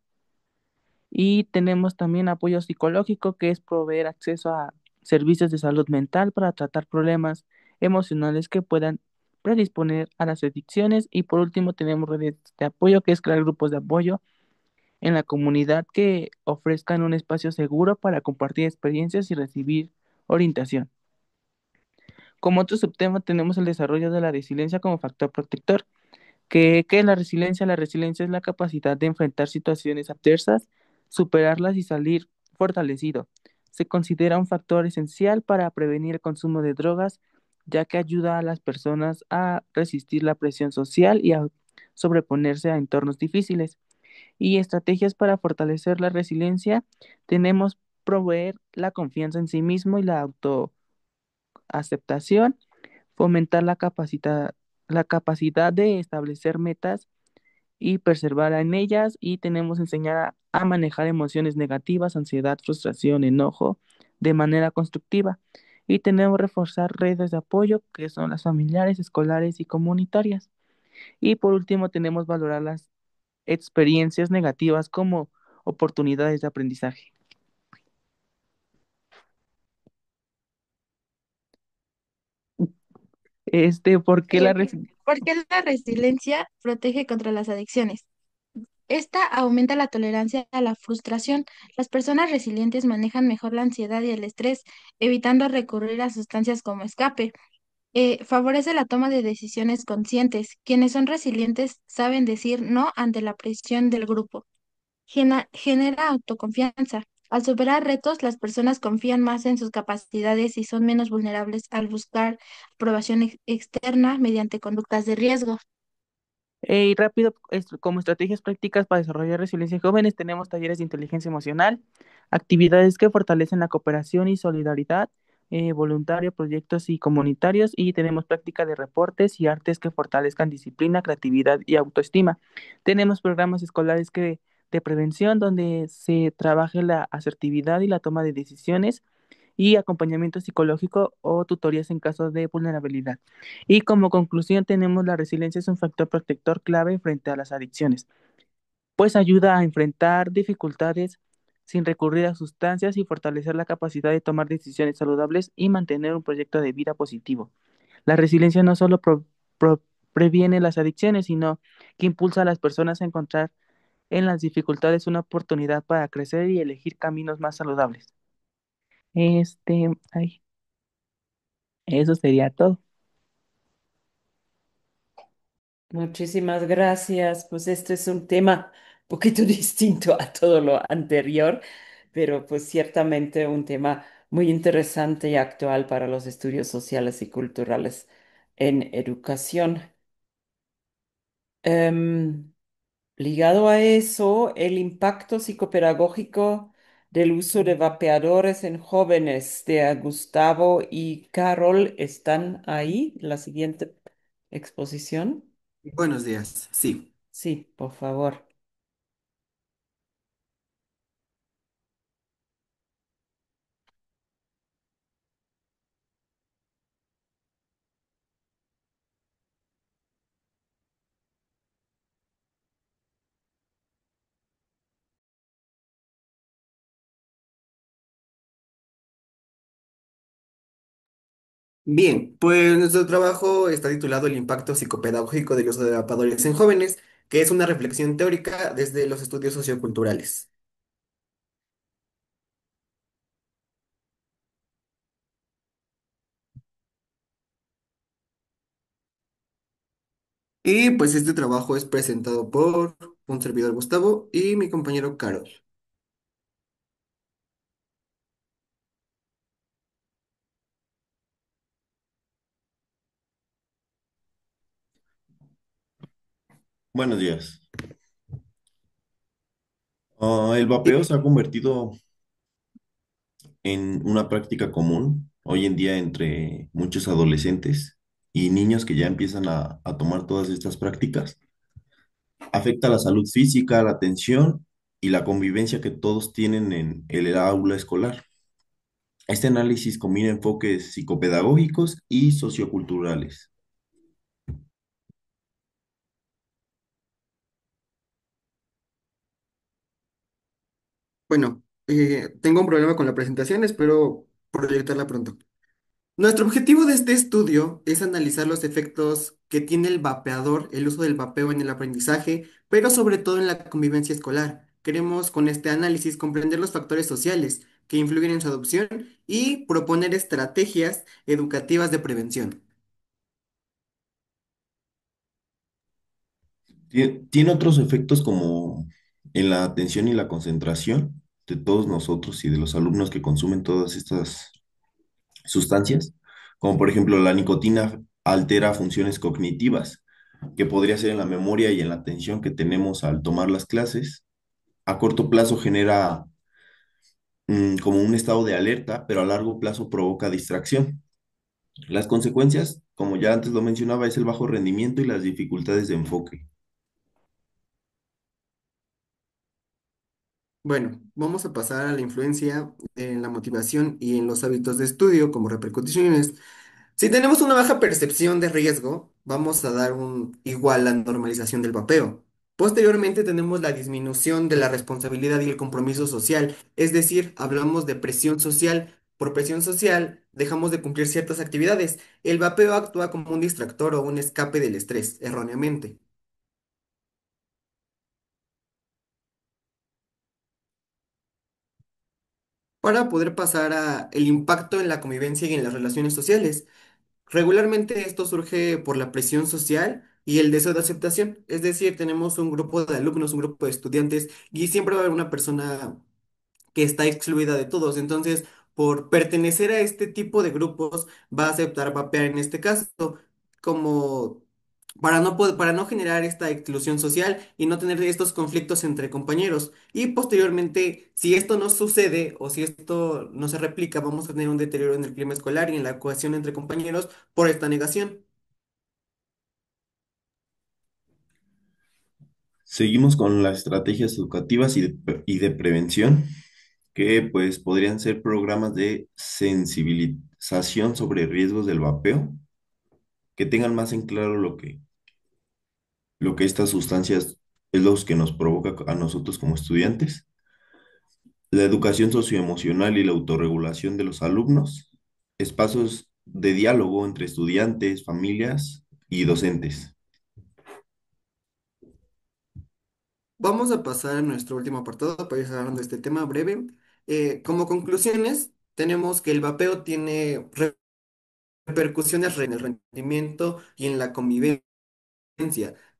Y tenemos también apoyo psicológico, que es proveer acceso a servicios de salud mental para tratar problemas emocionales que puedan predisponer a las adicciones. Y por último tenemos redes de apoyo, que es crear grupos de apoyo en la comunidad que ofrezcan un espacio seguro para compartir experiencias y recibir orientación. Como otro subtema tenemos el desarrollo de la resiliencia como factor protector. ¿Qué es la resiliencia? La resiliencia es la capacidad de enfrentar situaciones adversas, superarlas y salir fortalecido. Se considera un factor esencial para prevenir el consumo de drogas, ya que ayuda a las personas a resistir la presión social y a sobreponerse a entornos difíciles. Y estrategias para fortalecer la resiliencia, tenemos proveer la confianza en sí mismo y la autoaceptación, fomentar la capacidad de establecer metas y perseverar en ellas. Y tenemos enseñar a manejar emociones negativas, ansiedad, frustración, enojo, de manera constructiva. Y tenemos que reforzar redes de apoyo, que son las familiares, escolares y comunitarias. Y por último, tenemos que valorar las experiencias negativas como oportunidades de aprendizaje. ¿Por qué Eh, ¿Por qué la resiliencia protege contra las adicciones? Esta aumenta la tolerancia a la frustración. Las personas resilientes manejan mejor la ansiedad y el estrés, evitando recurrir a sustancias como escape. Favorece la toma de decisiones conscientes. Quienes son resilientes saben decir no ante la presión del grupo. Genera autoconfianza. Al superar retos, las personas confían más en sus capacidades y son menos vulnerables al buscar aprobación externa mediante conductas de riesgo. Y rápido, como estrategias prácticas para desarrollar resiliencia en jóvenes, tenemos talleres de inteligencia emocional, actividades que fortalecen la cooperación y solidaridad, voluntario, proyectos y comunitarios, y tenemos práctica de reportes y artes que fortalezcan disciplina, creatividad y autoestima. Tenemos programas escolares de prevención donde se trabaje la asertividad y la toma de decisiones y acompañamiento psicológico o tutorías en caso de vulnerabilidad. Y como conclusión tenemos la resiliencia es un factor protector clave frente a las adicciones, pues ayuda a enfrentar dificultades sin recurrir a sustancias y fortalecer la capacidad de tomar decisiones saludables y mantener un proyecto de vida positivo. La resiliencia no solo previene las adicciones, sino que impulsa a las personas a encontrar en las dificultades una oportunidad para crecer y elegir caminos más saludables. Ay, eso sería todo. Muchísimas gracias. Pues este es un tema un poquito distinto a todo lo anterior, pero pues ciertamente un tema muy interesante y actual para los estudios sociales y culturales en educación. Em, Ligado a eso, el impacto psicopedagógico del uso de vapeadores en jóvenes de Gustavo y Carol están ahí. La siguiente exposición. Buenos días, sí. Sí, por favor. Bien, pues nuestro trabajo está titulado El impacto psicopedagógico del uso de vapeadores en jóvenes, que es una reflexión teórica desde los estudios socioculturales. Y pues este trabajo es presentado por un servidor Gustavo y mi compañero Carol. Buenos días. El vapeo se ha convertido en una práctica común hoy en día entre muchos adolescentes y niños que ya empiezan a tomar todas estas prácticas. Afecta la salud física, la atención y la convivencia que todos tienen en el aula escolar. Este análisis combina enfoques psicopedagógicos y socioculturales. Bueno, tengo un problema con la presentación, espero proyectarla pronto. Nuestro objetivo de este estudio es analizar los efectos que tiene el vapeador, el uso del vapeo en el aprendizaje, pero sobre todo en la convivencia escolar. Queremos con este análisis comprender los factores sociales que influyen en su adopción y proponer estrategias educativas de prevención. Tiene otros efectos como en la atención y la concentración de todos nosotros y de los alumnos que consumen todas estas sustancias, como por ejemplo la nicotina altera funciones cognitivas, que podría ser en la memoria y en la atención que tenemos al tomar las clases. A corto plazo genera como un estado de alerta, pero a largo plazo provoca distracción. Las consecuencias, como ya antes lo mencionaba, es el bajo rendimiento y las dificultades de enfoque. Bueno, vamos a pasar a la influencia en la motivación y en los hábitos de estudio como repercusiones. Si tenemos una baja percepción de riesgo, vamos a dar un igual a la normalización del vapeo. Posteriormente tenemos la disminución de la responsabilidad y el compromiso social, es decir, hablamos de presión social. Por presión social, dejamos de cumplir ciertas actividades. El vapeo actúa como un distractor o un escape del estrés, erróneamente. Para poder pasar a el impacto en la convivencia y en las relaciones sociales. Regularmente esto surge por la presión social y el deseo de aceptación. Es decir, tenemos un grupo de alumnos, un grupo de estudiantes y siempre va a haber una persona que está excluida de todos. Entonces, por pertenecer a este tipo de grupos, va a aceptar vapear en este caso, como para no generar esta exclusión social y no tener estos conflictos entre compañeros. Y posteriormente, si esto no sucede o si esto no se replica, vamos a tener un deterioro en el clima escolar y en la cohesión entre compañeros por esta negación. Seguimos con las estrategias educativas y de prevención, que pues podrían ser programas de sensibilización sobre riesgos del vapeo, que tengan más en claro lo que estas sustancias es lo que nos provoca a nosotros como estudiantes, la educación socioemocional y la autorregulación de los alumnos, espacios de diálogo entre estudiantes, familias y docentes. Vamos a pasar a nuestro último apartado para ir cerrando este tema breve. Como conclusiones, tenemos que el vapeo tiene repercusiones en el rendimiento y en la convivencia.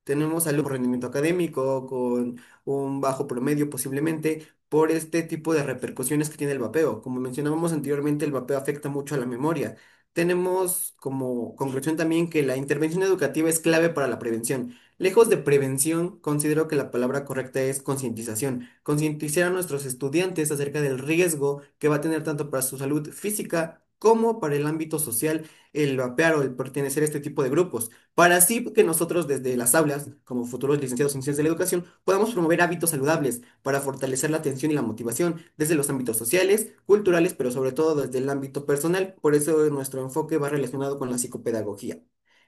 Tenemos algo por rendimiento académico, con un bajo promedio posiblemente, por este tipo de repercusiones que tiene el vapeo. Como mencionábamos anteriormente, el vapeo afecta mucho a la memoria. Tenemos como conclusión también que la intervención educativa es clave para la prevención. Lejos de prevención, considero que la palabra correcta es concientización. Concientizar a nuestros estudiantes acerca del riesgo que va a tener tanto para su salud física como para el ámbito social el vapear o el pertenecer a este tipo de grupos para así que nosotros desde las aulas, como futuros licenciados en ciencias de la educación, podamos promover hábitos saludables para fortalecer la atención y la motivación desde los ámbitos sociales, culturales, pero sobre todo desde el ámbito personal. Por eso nuestro enfoque va relacionado con la psicopedagogía.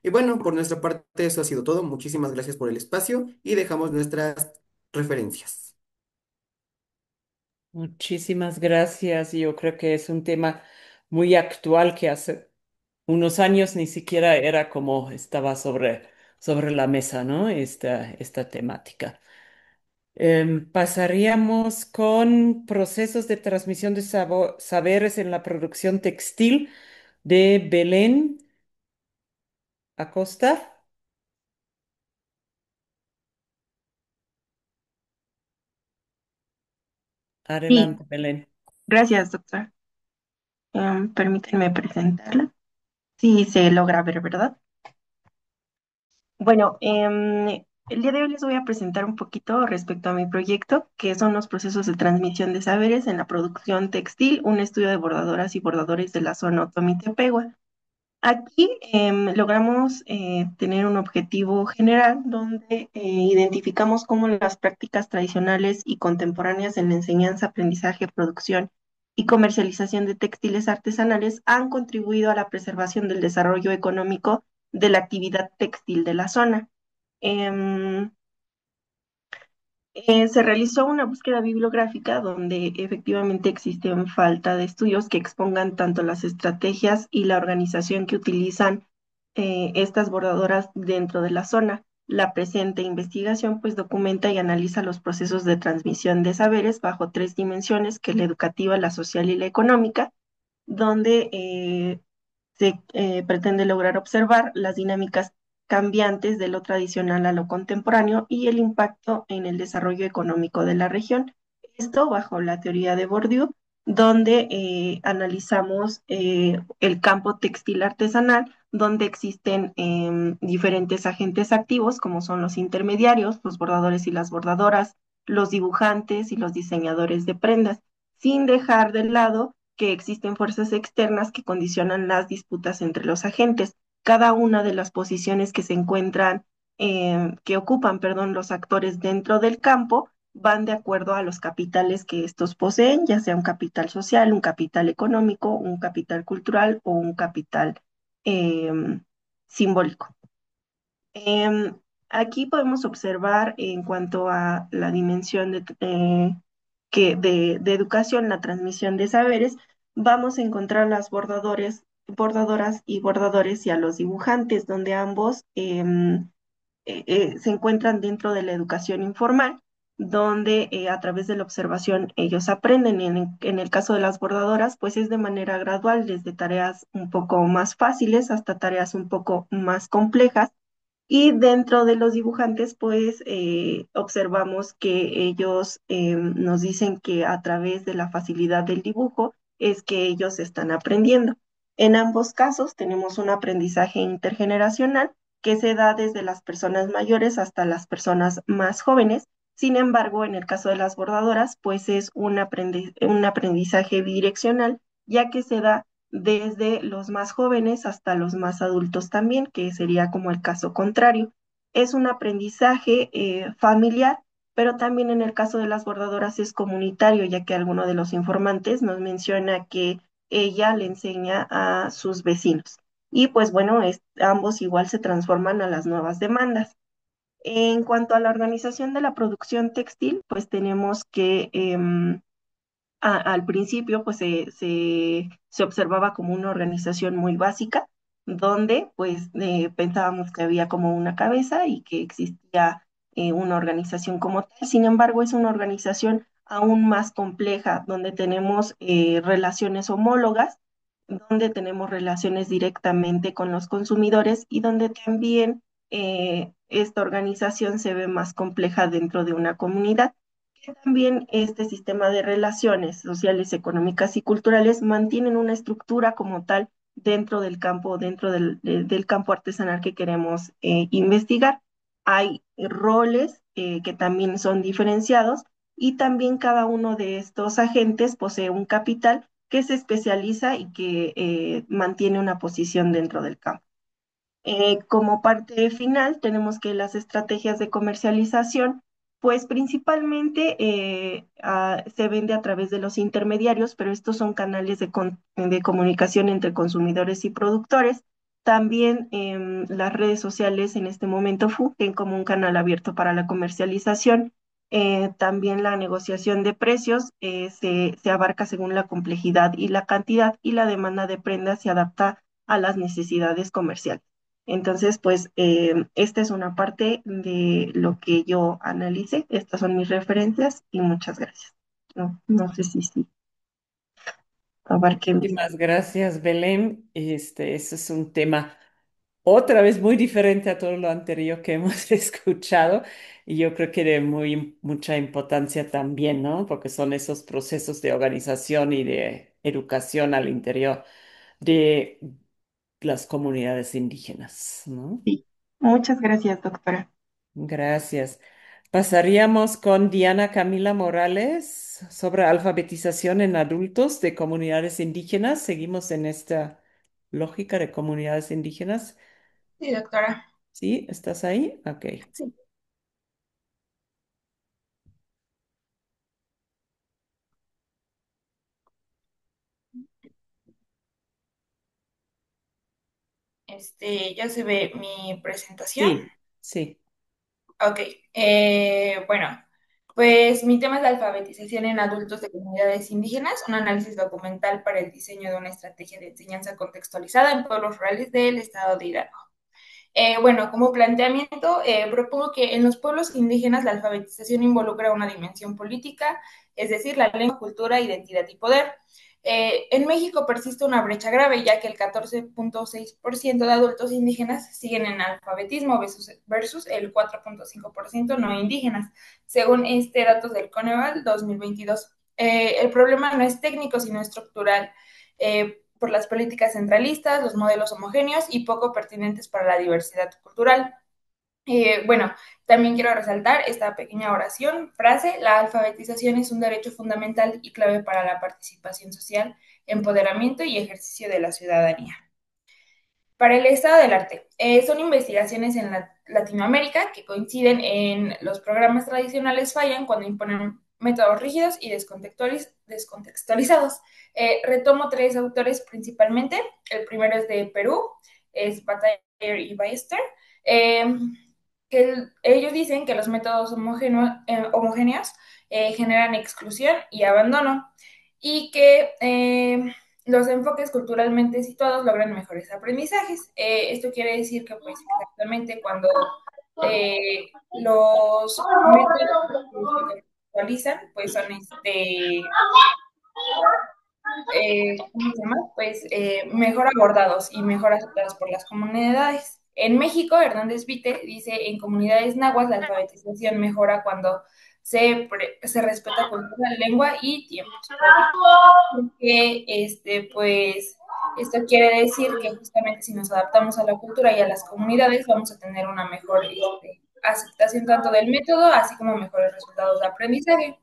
Y bueno, por nuestra parte eso ha sido todo. Muchísimas gracias por el espacio y dejamos nuestras referencias. Muchísimas gracias. Yo creo que es un tema muy actual que hace unos años ni siquiera era como estaba sobre la mesa, ¿no? Esta temática. Pasaríamos con procesos de transmisión de saberes en la producción textil de Belén Acosta. Sí, Adelante, Belén. gracias, doctor. Permítanme presentarla. Sí, se logra ver, ¿verdad? Bueno, el día de hoy les voy a presentar un poquito respecto a mi proyecto, que son los procesos de transmisión de saberes en la producción textil, un estudio de bordadoras y bordadores de la zona Otomí-Tepehua. Aquí logramos tener un objetivo general donde identificamos cómo las prácticas tradicionales y contemporáneas en la enseñanza, aprendizaje, producción y comercialización de textiles artesanales han contribuido a la preservación del desarrollo económico de la actividad textil de la zona. Em, Se realizó una búsqueda bibliográfica donde efectivamente existen falta de estudios que expongan tanto las estrategias y la organización que utilizan estas bordadoras dentro de la zona. La presente investigación pues documenta y analiza los procesos de transmisión de saberes bajo tres dimensiones, que es la educativa, la social y la económica, donde se pretende lograr observar las dinámicas cambiantes de lo tradicional a lo contemporáneo y el impacto en el desarrollo económico de la región. Esto bajo la teoría de Bourdieu, donde analizamos el campo textil artesanal, donde existen diferentes agentes activos, como son los intermediarios, los bordadores y las bordadoras, los dibujantes y los diseñadores de prendas, sin dejar de lado que existen fuerzas externas que condicionan las disputas entre los agentes. Cada una de las posiciones que se encuentran, que ocupan, perdón, los actores dentro del campo, van de acuerdo a los capitales que estos poseen, ya sea un capital social, un capital económico, un capital cultural o un capital em, simbólico. Em, Aquí podemos observar en cuanto a la dimensión de educación, la transmisión de saberes, vamos a encontrar las bordadoras y bordadores y a los dibujantes, donde ambos se encuentran dentro de la educación informal, donde a través de la observación ellos aprenden. En el caso de las bordadoras, pues es de manera gradual, desde tareas un poco más fáciles hasta tareas un poco más complejas. Y dentro de los dibujantes, pues observamos que ellos nos dicen que a través de la facilidad del dibujo es que ellos están aprendiendo. En ambos casos tenemos un aprendizaje intergeneracional que se da desde las personas mayores hasta las personas más jóvenes. Sin embargo, en el caso de las bordadoras, pues es un aprendizaje bidireccional, ya que se da desde los más jóvenes hasta los más adultos también, que sería como el caso contrario. Es un aprendizaje familiar, pero también en el caso de las bordadoras es comunitario, ya que alguno de los informantes nos menciona que ella le enseña a sus vecinos. Y pues bueno, ambos igual se transforman a las nuevas demandas. En cuanto a la organización de la producción textil, pues tenemos que al principio pues se observaba como una organización muy básica, donde pues pensábamos que había como una cabeza y que existía una organización como tal. Sin embargo, es una organización aún más compleja, donde tenemos relaciones homólogas, donde tenemos relaciones directamente con los consumidores y donde también esta organización se ve más compleja dentro de una comunidad. También este sistema de relaciones sociales, económicas y culturales mantienen una estructura como tal dentro del campo, del campo artesanal que queremos investigar. Hay roles que también son diferenciados y también cada uno de estos agentes posee un capital que se especializa y que mantiene una posición dentro del campo. Como parte final, tenemos que las estrategias de comercialización, pues principalmente se vende a través de los intermediarios, pero estos son canales de comunicación entre consumidores y productores. También las redes sociales en este momento fungen como un canal abierto para la comercialización. También la negociación de precios se abarca según la complejidad y la cantidad, y la demanda de prendas se adapta a las necesidades comerciales. Entonces, pues esta es una parte de lo que yo analicé. Estas son mis referencias y muchas gracias. No sé si sí abarqué bien. Muchísimas gracias, Belén. Ese es un tema otra vez muy diferente a todo lo anterior que hemos escuchado y yo creo que de mucha importancia también, ¿no? Porque son esos procesos de organización y de educación al interior de las comunidades indígenas, ¿no? Sí. Muchas gracias, doctora. Gracias. Pasaríamos con Diana Camila Morales sobre alfabetización en adultos de comunidades indígenas. Seguimos en esta lógica de comunidades indígenas. Sí, doctora. ¿Sí? ¿Estás ahí? Ok. Sí. Ya se ve mi presentación. Sí, sí. Ok. Bueno, pues mi tema es la alfabetización en adultos de comunidades indígenas, un análisis documental para el diseño de una estrategia de enseñanza contextualizada en pueblos rurales del estado de Hidalgo. Bueno, como planteamiento, propongo que en los pueblos indígenas la alfabetización involucra una dimensión política, es decir, la lengua, cultura, identidad y poder. En México persiste una brecha grave, ya que el 14.6% de adultos indígenas siguen en alfabetismo versus el 4.5% no indígenas, según datos del Coneval 2022. El problema no es técnico, sino estructural. Por las políticas centralistas, los modelos homogéneos y poco pertinentes para la diversidad cultural. Bueno, también quiero resaltar esta pequeña oración, frase: la alfabetización es un derecho fundamental y clave para la participación social, empoderamiento y ejercicio de la ciudadanía. Para el estado del arte, son investigaciones en Latinoamérica que coinciden en los programas tradicionales fallan cuando imponen métodos rígidos y descontextualizados. Retomo tres autores principalmente. El primero es de Perú, es Bataller y Ballester, eh, ellos dicen que los métodos homogéneos generan exclusión y abandono y que los enfoques culturalmente situados logran mejores aprendizajes. Esto quiere decir que, pues, exactamente cuando los métodos que se contextualizan, pues son ¿cómo se llama? Pues mejor abordados y mejor aceptados por las comunidades. En México, Hernández Vite dice, en comunidades nahuas la alfabetización mejora cuando se respeta cultura, lengua y tiempos. Porque, pues, esto quiere decir que justamente si nos adaptamos a la cultura y a las comunidades, vamos a tener una mejor aceptación tanto del método, así como mejores resultados de aprendizaje.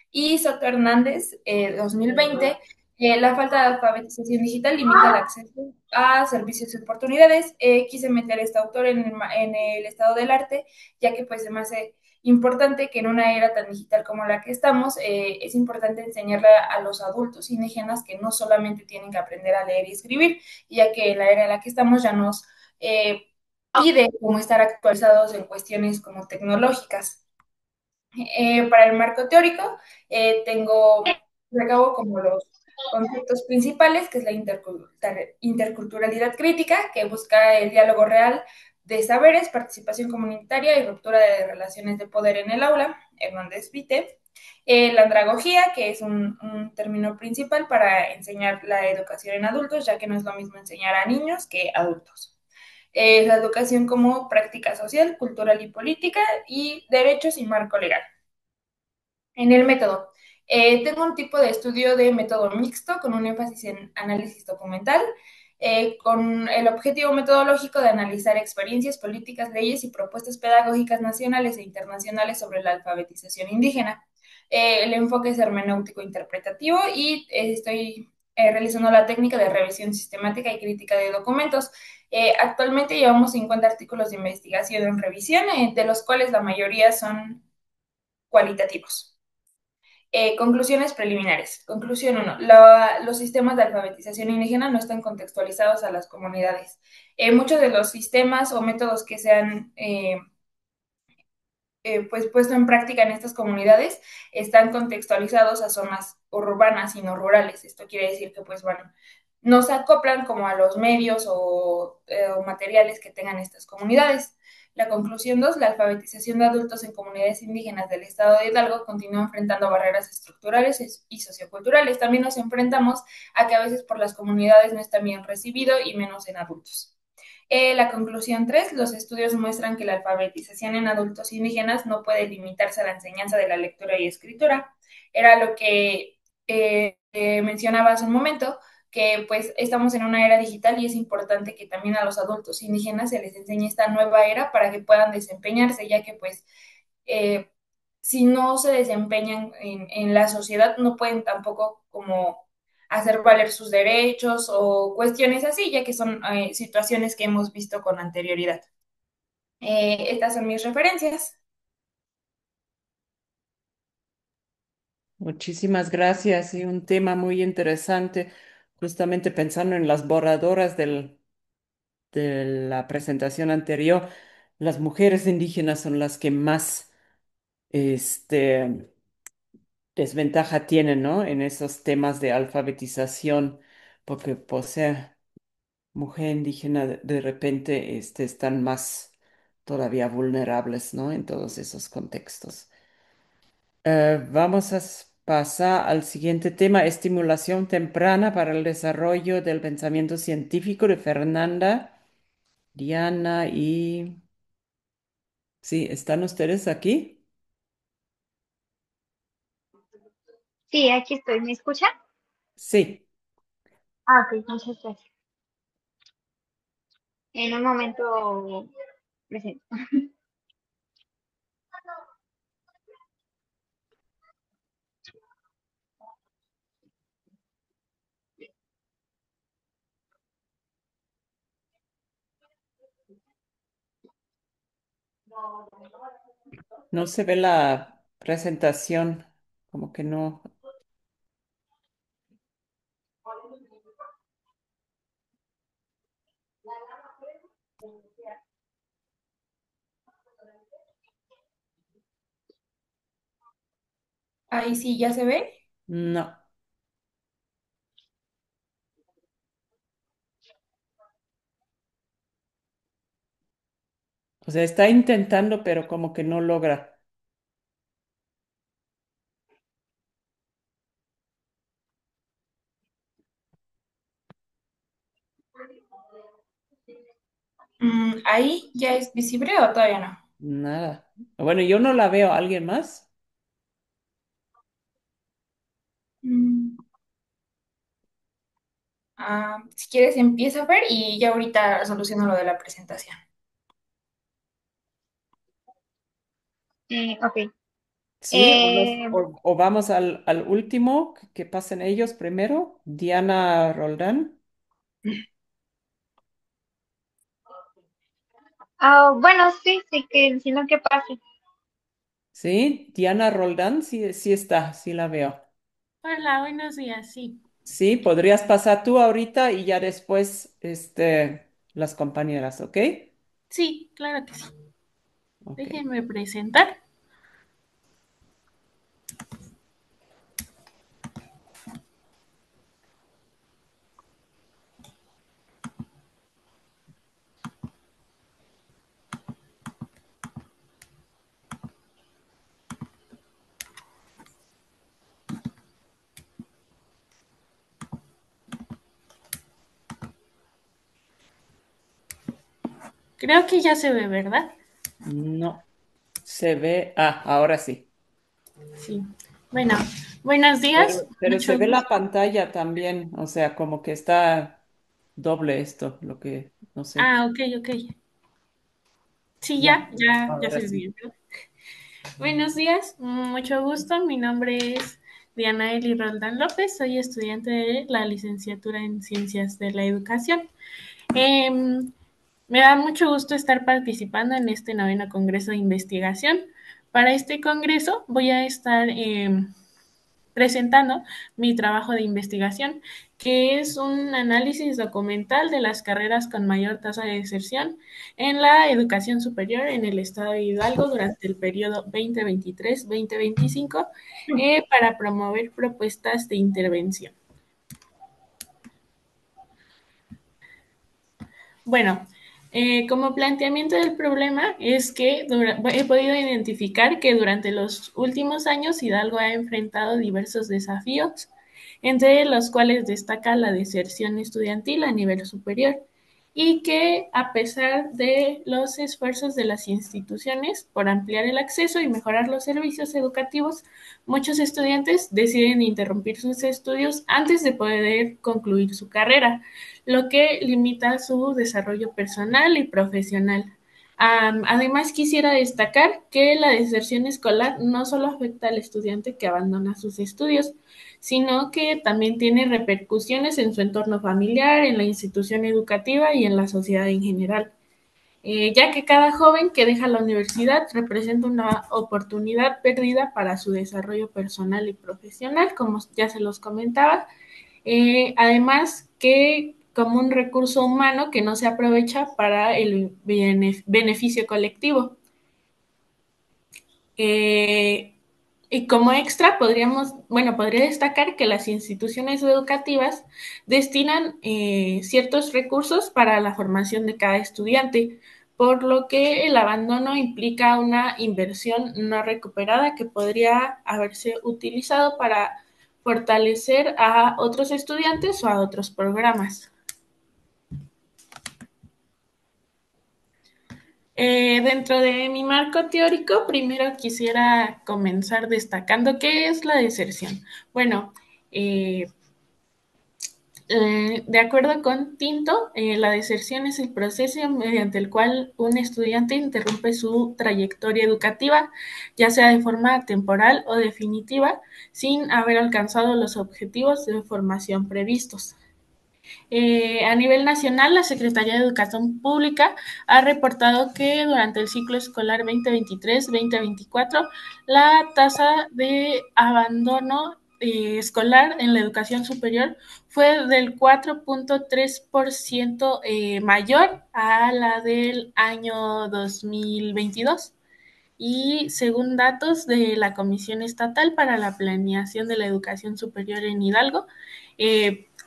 Y Soto Hernández, 2020, la falta de alfabetización digital limita el acceso a servicios y oportunidades. Quise meter a este autor en el estado del arte, ya que pues se me hace importante que en una era tan digital como la que estamos, es importante enseñarle a los adultos indígenas que no solamente tienen que aprender a leer y escribir, ya que en la era en la que estamos ya nos pide como estar actualizados en cuestiones como tecnológicas. Para el marco teórico, recabo como los conceptos principales, que es la interculturalidad crítica, que busca el diálogo real de saberes, participación comunitaria y ruptura de relaciones de poder en el aula, Hernández Vite. La andragogía, que es un término principal para enseñar la educación en adultos, ya que no es lo mismo enseñar a niños que a adultos. La educación como práctica social, cultural y política, y derechos y marco legal. En el método, tengo un tipo de estudio de método mixto con un énfasis en análisis documental, con el objetivo metodológico de analizar experiencias, políticas, leyes y propuestas pedagógicas nacionales e internacionales sobre la alfabetización indígena. El enfoque es hermenéutico interpretativo y estoy realizando la técnica de revisión sistemática y crítica de documentos. Actualmente llevamos 50 artículos de investigación en revisión, de los cuales la mayoría son cualitativos. Conclusiones preliminares. Conclusión 1. Los sistemas de alfabetización indígena no están contextualizados a las comunidades. Muchos de los sistemas o métodos que se han pues puesto en práctica en estas comunidades están contextualizados a zonas urbanas y no rurales. Esto quiere decir que, pues bueno, no se acoplan como a los medios o materiales que tengan estas comunidades. La conclusión 2, la alfabetización de adultos en comunidades indígenas del estado de Hidalgo continúa enfrentando barreras estructurales y socioculturales. También nos enfrentamos a que a veces por las comunidades no está bien recibido y menos en adultos. La conclusión 3, los estudios muestran que la alfabetización en adultos indígenas no puede limitarse a la enseñanza de la lectura y escritura. Era lo que mencionaba hace un momento, que pues estamos en una era digital y es importante que también a los adultos indígenas se les enseñe esta nueva era para que puedan desempeñarse, ya que pues eh, si no se desempeñan en la sociedad no pueden tampoco como hacer valer sus derechos o cuestiones así, ya que son situaciones que hemos visto con anterioridad. Estas son mis referencias. Muchísimas gracias. Y un tema muy interesante, justamente pensando en las borradoras de la presentación anterior, las mujeres indígenas son las que más desventaja tienen, ¿no? En esos temas de alfabetización, porque por ser mujer indígena de repente están más todavía vulnerables, ¿no? En todos esos contextos. Vamos a pasar al siguiente tema, estimulación temprana para el desarrollo del pensamiento científico de Fernanda, Diana y... Sí, ¿están ustedes aquí? Sí, aquí estoy. ¿Me escucha? Sí. Ah, ok, muchas gracias. En un momento presento. No se ve la presentación, como que no. Ahí sí, ¿ya se ve? No. O sea, está intentando, pero como que no logra. ¿Ahí ya es visible o todavía no? Nada. Bueno, yo no la veo. ¿Alguien más? Mm, si quieres, empieza a ver y ya ahorita soluciono lo de la presentación. Ok. Sí, Eh, o vamos al último, que pasen ellos primero. Diana Roldán. bueno, sí, sí, que si no, que pase. Sí, Diana Roldán, sí, sí está, sí la veo. Hola, buenos días, sí. Sí, podrías pasar tú ahorita y ya después, las compañeras, ¿ok? Sí, claro que sí. Ok. Déjenme presentar. Creo que ya se ve, ¿verdad? No, se ve. Ah, ahora sí. Sí. Bueno, buenos días, Pero se mucho ve la gusto. pantalla también, o sea, como que está doble esto, lo que, no sé. Ok, ok. Sí, Ya, ya ahora se ve sí. bien, ¿verdad? Buenos días, mucho gusto. Mi nombre es Diana Eli Roldán López, soy estudiante de la licenciatura en Ciencias de la Educación. Em, Me da mucho gusto estar participando en este noveno Congreso de Investigación. Para este congreso voy a estar presentando mi trabajo de investigación, que es un análisis documental de las carreras con mayor tasa de deserción en la educación superior en el estado de Hidalgo durante el periodo 2023-2025 para promover propuestas de intervención. Bueno, como planteamiento del problema es que he podido identificar que durante los últimos años Hidalgo ha enfrentado diversos desafíos, entre los cuales destaca la deserción estudiantil a nivel superior, y que a pesar de los esfuerzos de las instituciones por ampliar el acceso y mejorar los servicios educativos, muchos estudiantes deciden interrumpir sus estudios antes de poder concluir su carrera, lo que limita su desarrollo personal y profesional. Además, quisiera destacar que la deserción escolar no solo afecta al estudiante que abandona sus estudios, sino que también tiene repercusiones en su entorno familiar, en la institución educativa y en la sociedad en general, ya que cada joven que deja la universidad representa una oportunidad perdida para su desarrollo personal y profesional, como ya se los comentaba. Además que como un recurso humano que no se aprovecha para el beneficio colectivo. Eh, y como extra, podría destacar que las instituciones educativas destinan ciertos recursos para la formación de cada estudiante, por lo que el abandono implica una inversión no recuperada que podría haberse utilizado para fortalecer a otros estudiantes o a otros programas. Dentro de mi marco teórico, primero quisiera comenzar destacando qué es la deserción. Bueno, eh, de acuerdo con Tinto, la deserción es el proceso mediante el cual un estudiante interrumpe su trayectoria educativa, ya sea de forma temporal o definitiva, sin haber alcanzado los objetivos de formación previstos. A nivel nacional, la Secretaría de Educación Pública ha reportado que durante el ciclo escolar 2023-2024, la tasa de abandono escolar en la educación superior fue del 4.3% mayor a la del año 2022. Y según datos de la Comisión Estatal para la Planeación de la Educación Superior en Hidalgo,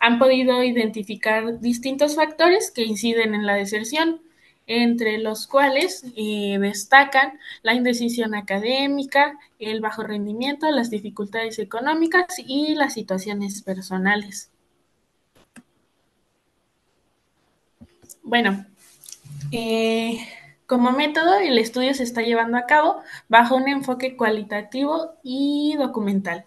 han podido identificar distintos factores que inciden en la deserción, entre los cuales destacan la indecisión académica, el bajo rendimiento, las dificultades económicas y las situaciones personales. Bueno, como método, el estudio se está llevando a cabo bajo un enfoque cualitativo y documental,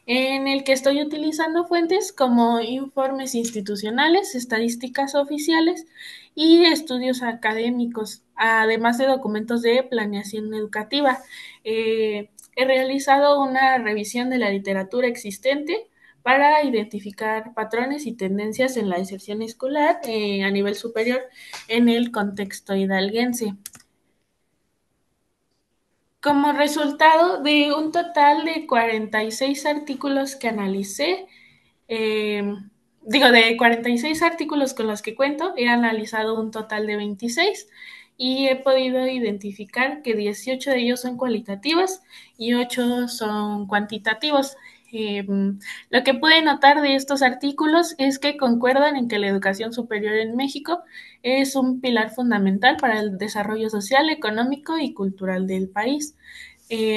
en el que estoy utilizando fuentes como informes institucionales, estadísticas oficiales y estudios académicos, además de documentos de planeación educativa. He realizado una revisión de la literatura existente para identificar patrones y tendencias en la deserción escolar a nivel superior en el contexto hidalguense. Como resultado de un total de 46 artículos que analicé, eh, de 46 artículos con los que cuento, he analizado un total de 26 y he podido identificar que 18 de ellos son cualitativos y 8 son cuantitativos. Eh, lo que pude notar de estos artículos es que concuerdan en que la educación superior en México es un pilar fundamental para el desarrollo social, económico y cultural del país.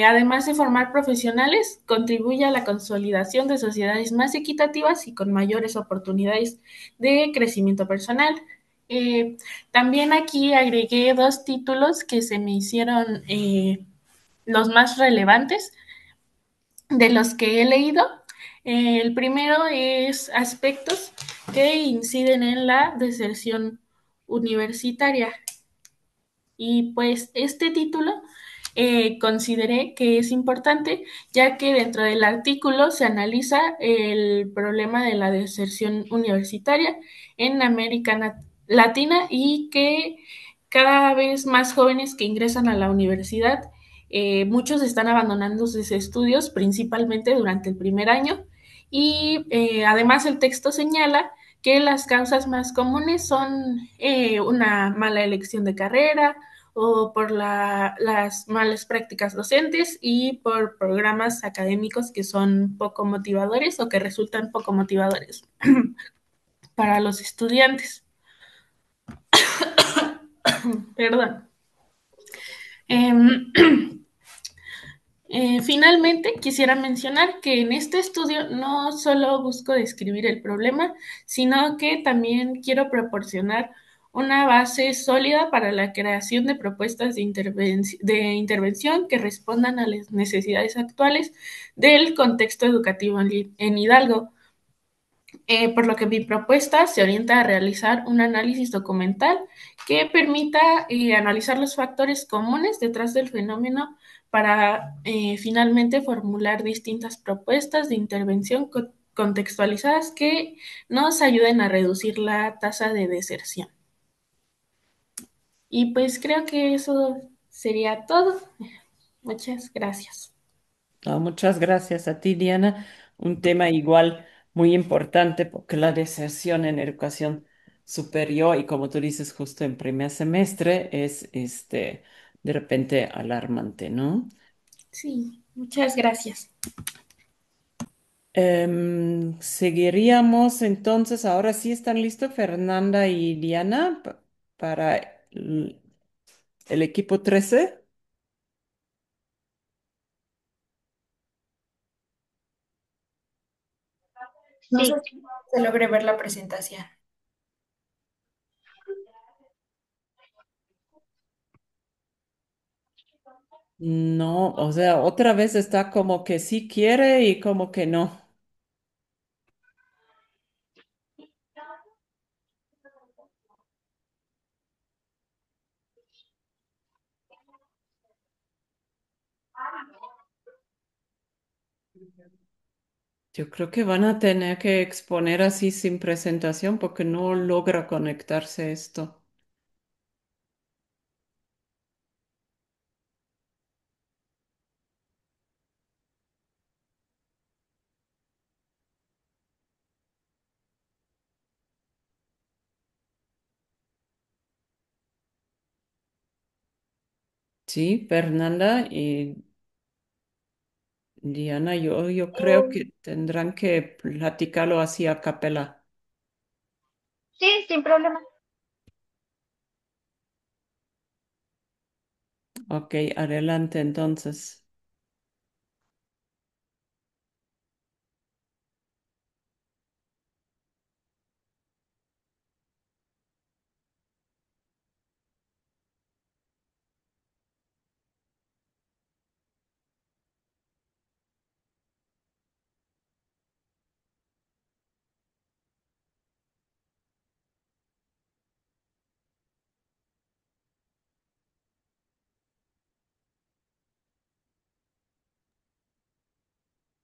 Además de formar profesionales, contribuye a la consolidación de sociedades más equitativas y con mayores oportunidades de crecimiento personal. Eh, También aquí agregué 2 títulos que se me hicieron los más relevantes de los que he leído. El primero es Aspectos que inciden en la deserción universitaria. Y pues este título consideré que es importante, ya que dentro del artículo se analiza el problema de la deserción universitaria en América Latina y que cada vez más jóvenes que ingresan a la universidad, muchos están abandonando sus estudios, principalmente durante el primer año. Y además el texto señala que las causas más comunes son una mala elección de carrera, o por las malas prácticas docentes y por programas académicos que son poco motivadores o que resultan poco motivadores para los estudiantes. Perdón. Finalmente, quisiera mencionar que en este estudio no solo busco describir el problema, sino que también quiero proporcionar una base sólida para la creación de propuestas de intervención que respondan a las necesidades actuales del contexto educativo en Hidalgo. Por lo que mi propuesta se orienta a realizar un análisis documental que permita analizar los factores comunes detrás del fenómeno para finalmente formular distintas propuestas de intervención contextualizadas que nos ayuden a reducir la tasa de deserción. Y pues creo que eso sería todo. Muchas gracias. No, muchas gracias a ti, Diana. Un tema igual muy importante porque la deserción en educación superior y como tú dices justo en primer semestre es de repente alarmante, ¿no? Sí, muchas gracias. Seguiríamos entonces, ahora sí están listos Fernanda y Diana para el equipo 13. No sé Sí. si se logre ver la presentación. No, o sea, otra vez está como que sí quiere y como que no. Yo creo que van a tener que exponer así sin presentación porque no logra conectarse esto. Sí, Fernanda y Diana, yo creo Eh, que tendrán que platicarlo así a capela. sí, sin problema. Ok, adelante entonces.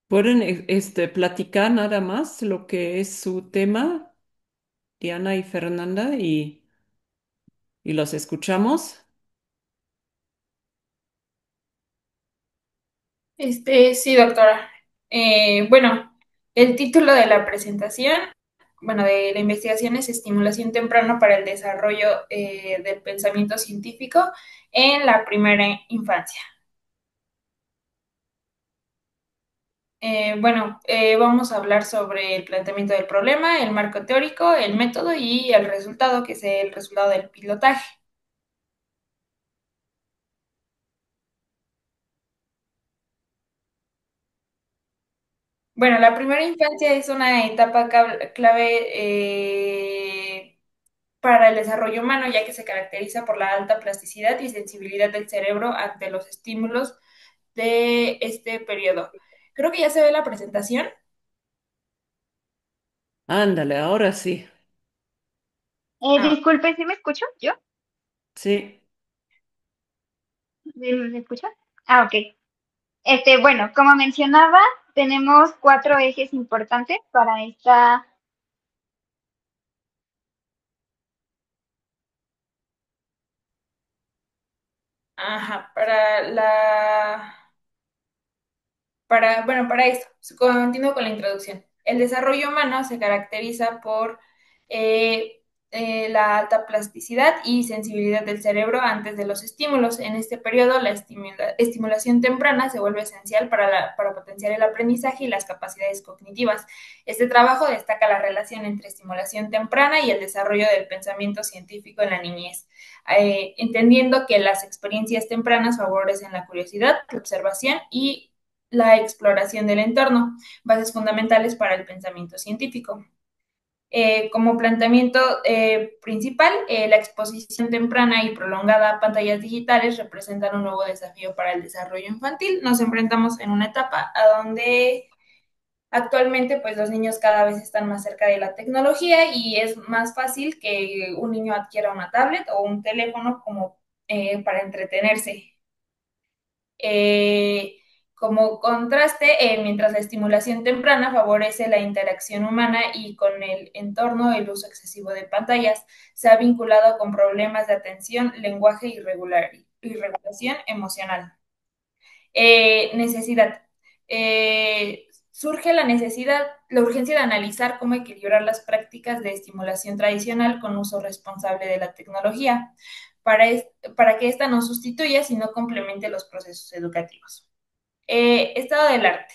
¿Pueden platicar nada más lo que es su tema, Diana y Fernanda, y los escuchamos? Sí, doctora. Bueno, el título de la presentación, bueno, de la investigación es estimulación temprana para el desarrollo del pensamiento científico en la primera infancia. Vamos a hablar sobre el planteamiento del problema, el marco teórico, el método y el resultado, que es el resultado del pilotaje. Bueno, la primera infancia es una etapa clave para el desarrollo humano, ya que se caracteriza por la alta plasticidad y sensibilidad del cerebro ante los estímulos de este periodo. Creo que ya se ve la presentación. Ándale, ahora sí. Ah, Disculpe, ¿sí me escucho? ¿Yo? Sí. ¿Me escucha? Ah, ok. Bueno, como mencionaba, tenemos cuatro ejes importantes para esta. ajá, para esto, continúo con la introducción. El desarrollo humano se caracteriza por eh, la alta plasticidad y sensibilidad del cerebro antes de los estímulos. En este periodo, la estimulación temprana se vuelve esencial para potenciar el aprendizaje y las capacidades cognitivas. Este trabajo destaca la relación entre estimulación temprana y el desarrollo del pensamiento científico en la niñez, entendiendo que las experiencias tempranas favorecen la curiosidad, la observación y la exploración del entorno, bases fundamentales para el pensamiento científico. Como planteamiento principal, la exposición temprana y prolongada a pantallas digitales representan un nuevo desafío para el desarrollo infantil. Nos enfrentamos en una etapa a donde actualmente pues los niños cada vez están más cerca de la tecnología y es más fácil que un niño adquiera una tablet o un teléfono como para entretenerse. Eh, Como contraste, mientras la estimulación temprana favorece la interacción humana y con el entorno, el uso excesivo de pantallas se ha vinculado con problemas de atención, lenguaje y regulación emocional. Necesidad. Surge la necesidad, la urgencia de analizar cómo equilibrar las prácticas de estimulación tradicional con uso responsable de la tecnología para que ésta no sustituya, sino complemente los procesos educativos. Estado del arte.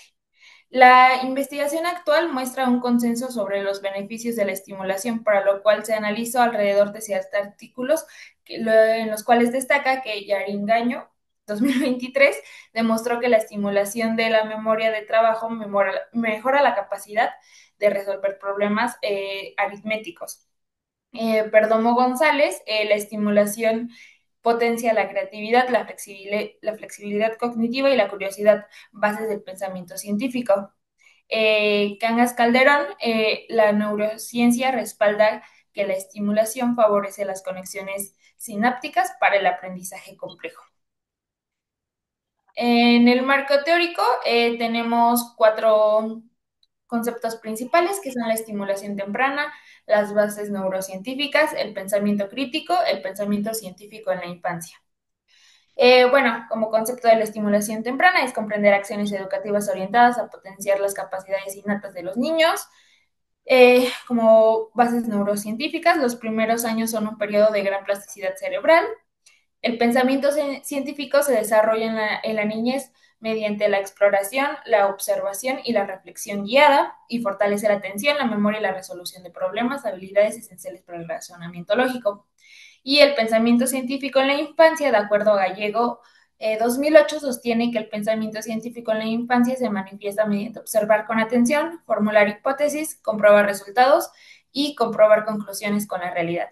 La investigación actual muestra un consenso sobre los beneficios de la estimulación, para lo cual se analizó alrededor de 7 artículos en los cuales destaca que Yaringaño 2023 demostró que la estimulación de la memoria de trabajo mejora la capacidad de resolver problemas aritméticos. Perdomo González, la estimulación potencia la creatividad, la flexibilidad cognitiva y la curiosidad, bases del pensamiento científico. Cangas Calderón, la neurociencia respalda que la estimulación favorece las conexiones sinápticas para el aprendizaje complejo. En el marco teórico tenemos conceptos principales que son la estimulación temprana, las bases neurocientíficas, el pensamiento crítico, el pensamiento científico en la infancia. Bueno, como concepto de la estimulación temprana es comprender acciones educativas orientadas a potenciar las capacidades innatas de los niños. Como bases neurocientíficas, los primeros años son un periodo de gran plasticidad cerebral. El pensamiento científico se desarrolla en la niñez mediante la exploración, la observación y la reflexión guiada y fortalece la atención, la memoria y la resolución de problemas, habilidades esenciales para el razonamiento lógico. Y el pensamiento científico en la infancia, de acuerdo a Gallego 2008, sostiene que el pensamiento científico en la infancia se manifiesta mediante observar con atención, formular hipótesis, comprobar resultados y comprobar conclusiones con la realidad.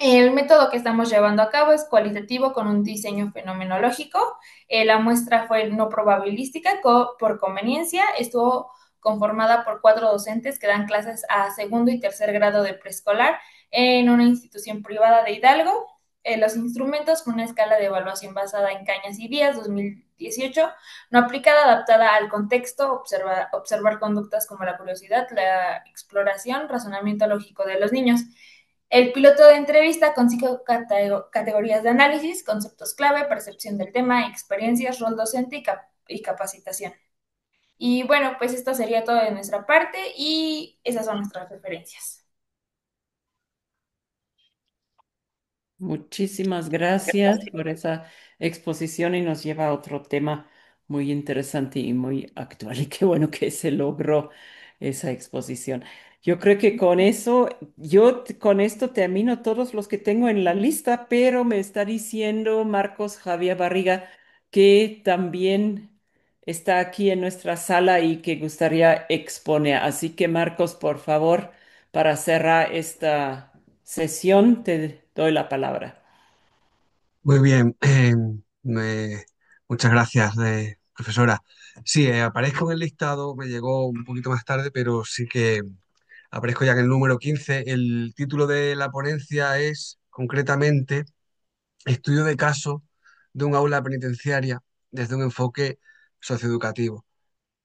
El método que estamos llevando a cabo es cualitativo con un diseño fenomenológico. La muestra fue no probabilística por conveniencia. Estuvo conformada por 4 docentes que dan clases a segundo y tercer grado de preescolar en una institución privada de Hidalgo. Los instrumentos con una escala de evaluación basada en Cañas y Díaz 2018, no aplicada, adaptada al contexto, observar conductas como la curiosidad, la exploración, razonamiento lógico de los niños. El piloto de entrevista con 5 categorías de análisis, conceptos clave, percepción del tema, experiencias, rol docente y capacitación. Y bueno, pues esto sería todo de nuestra parte y esas son nuestras referencias. Muchísimas gracias por esa exposición y nos lleva a otro tema muy interesante y muy actual. Y qué bueno que se logró esa exposición. Yo creo que con eso, con esto termino todos los que tengo en la lista, pero me está diciendo Marcos Javier Barriga que también está aquí en nuestra sala y que gustaría exponer. Así que Marcos, por favor, para cerrar esta sesión, te doy la palabra. Muy bien, muchas gracias, profesora. Sí, aparezco en el listado, me llegó un poquito más tarde, pero sí que aparezco ya en el número 15. El título de la ponencia es concretamente Estudio de caso de un aula penitenciaria desde un enfoque socioeducativo.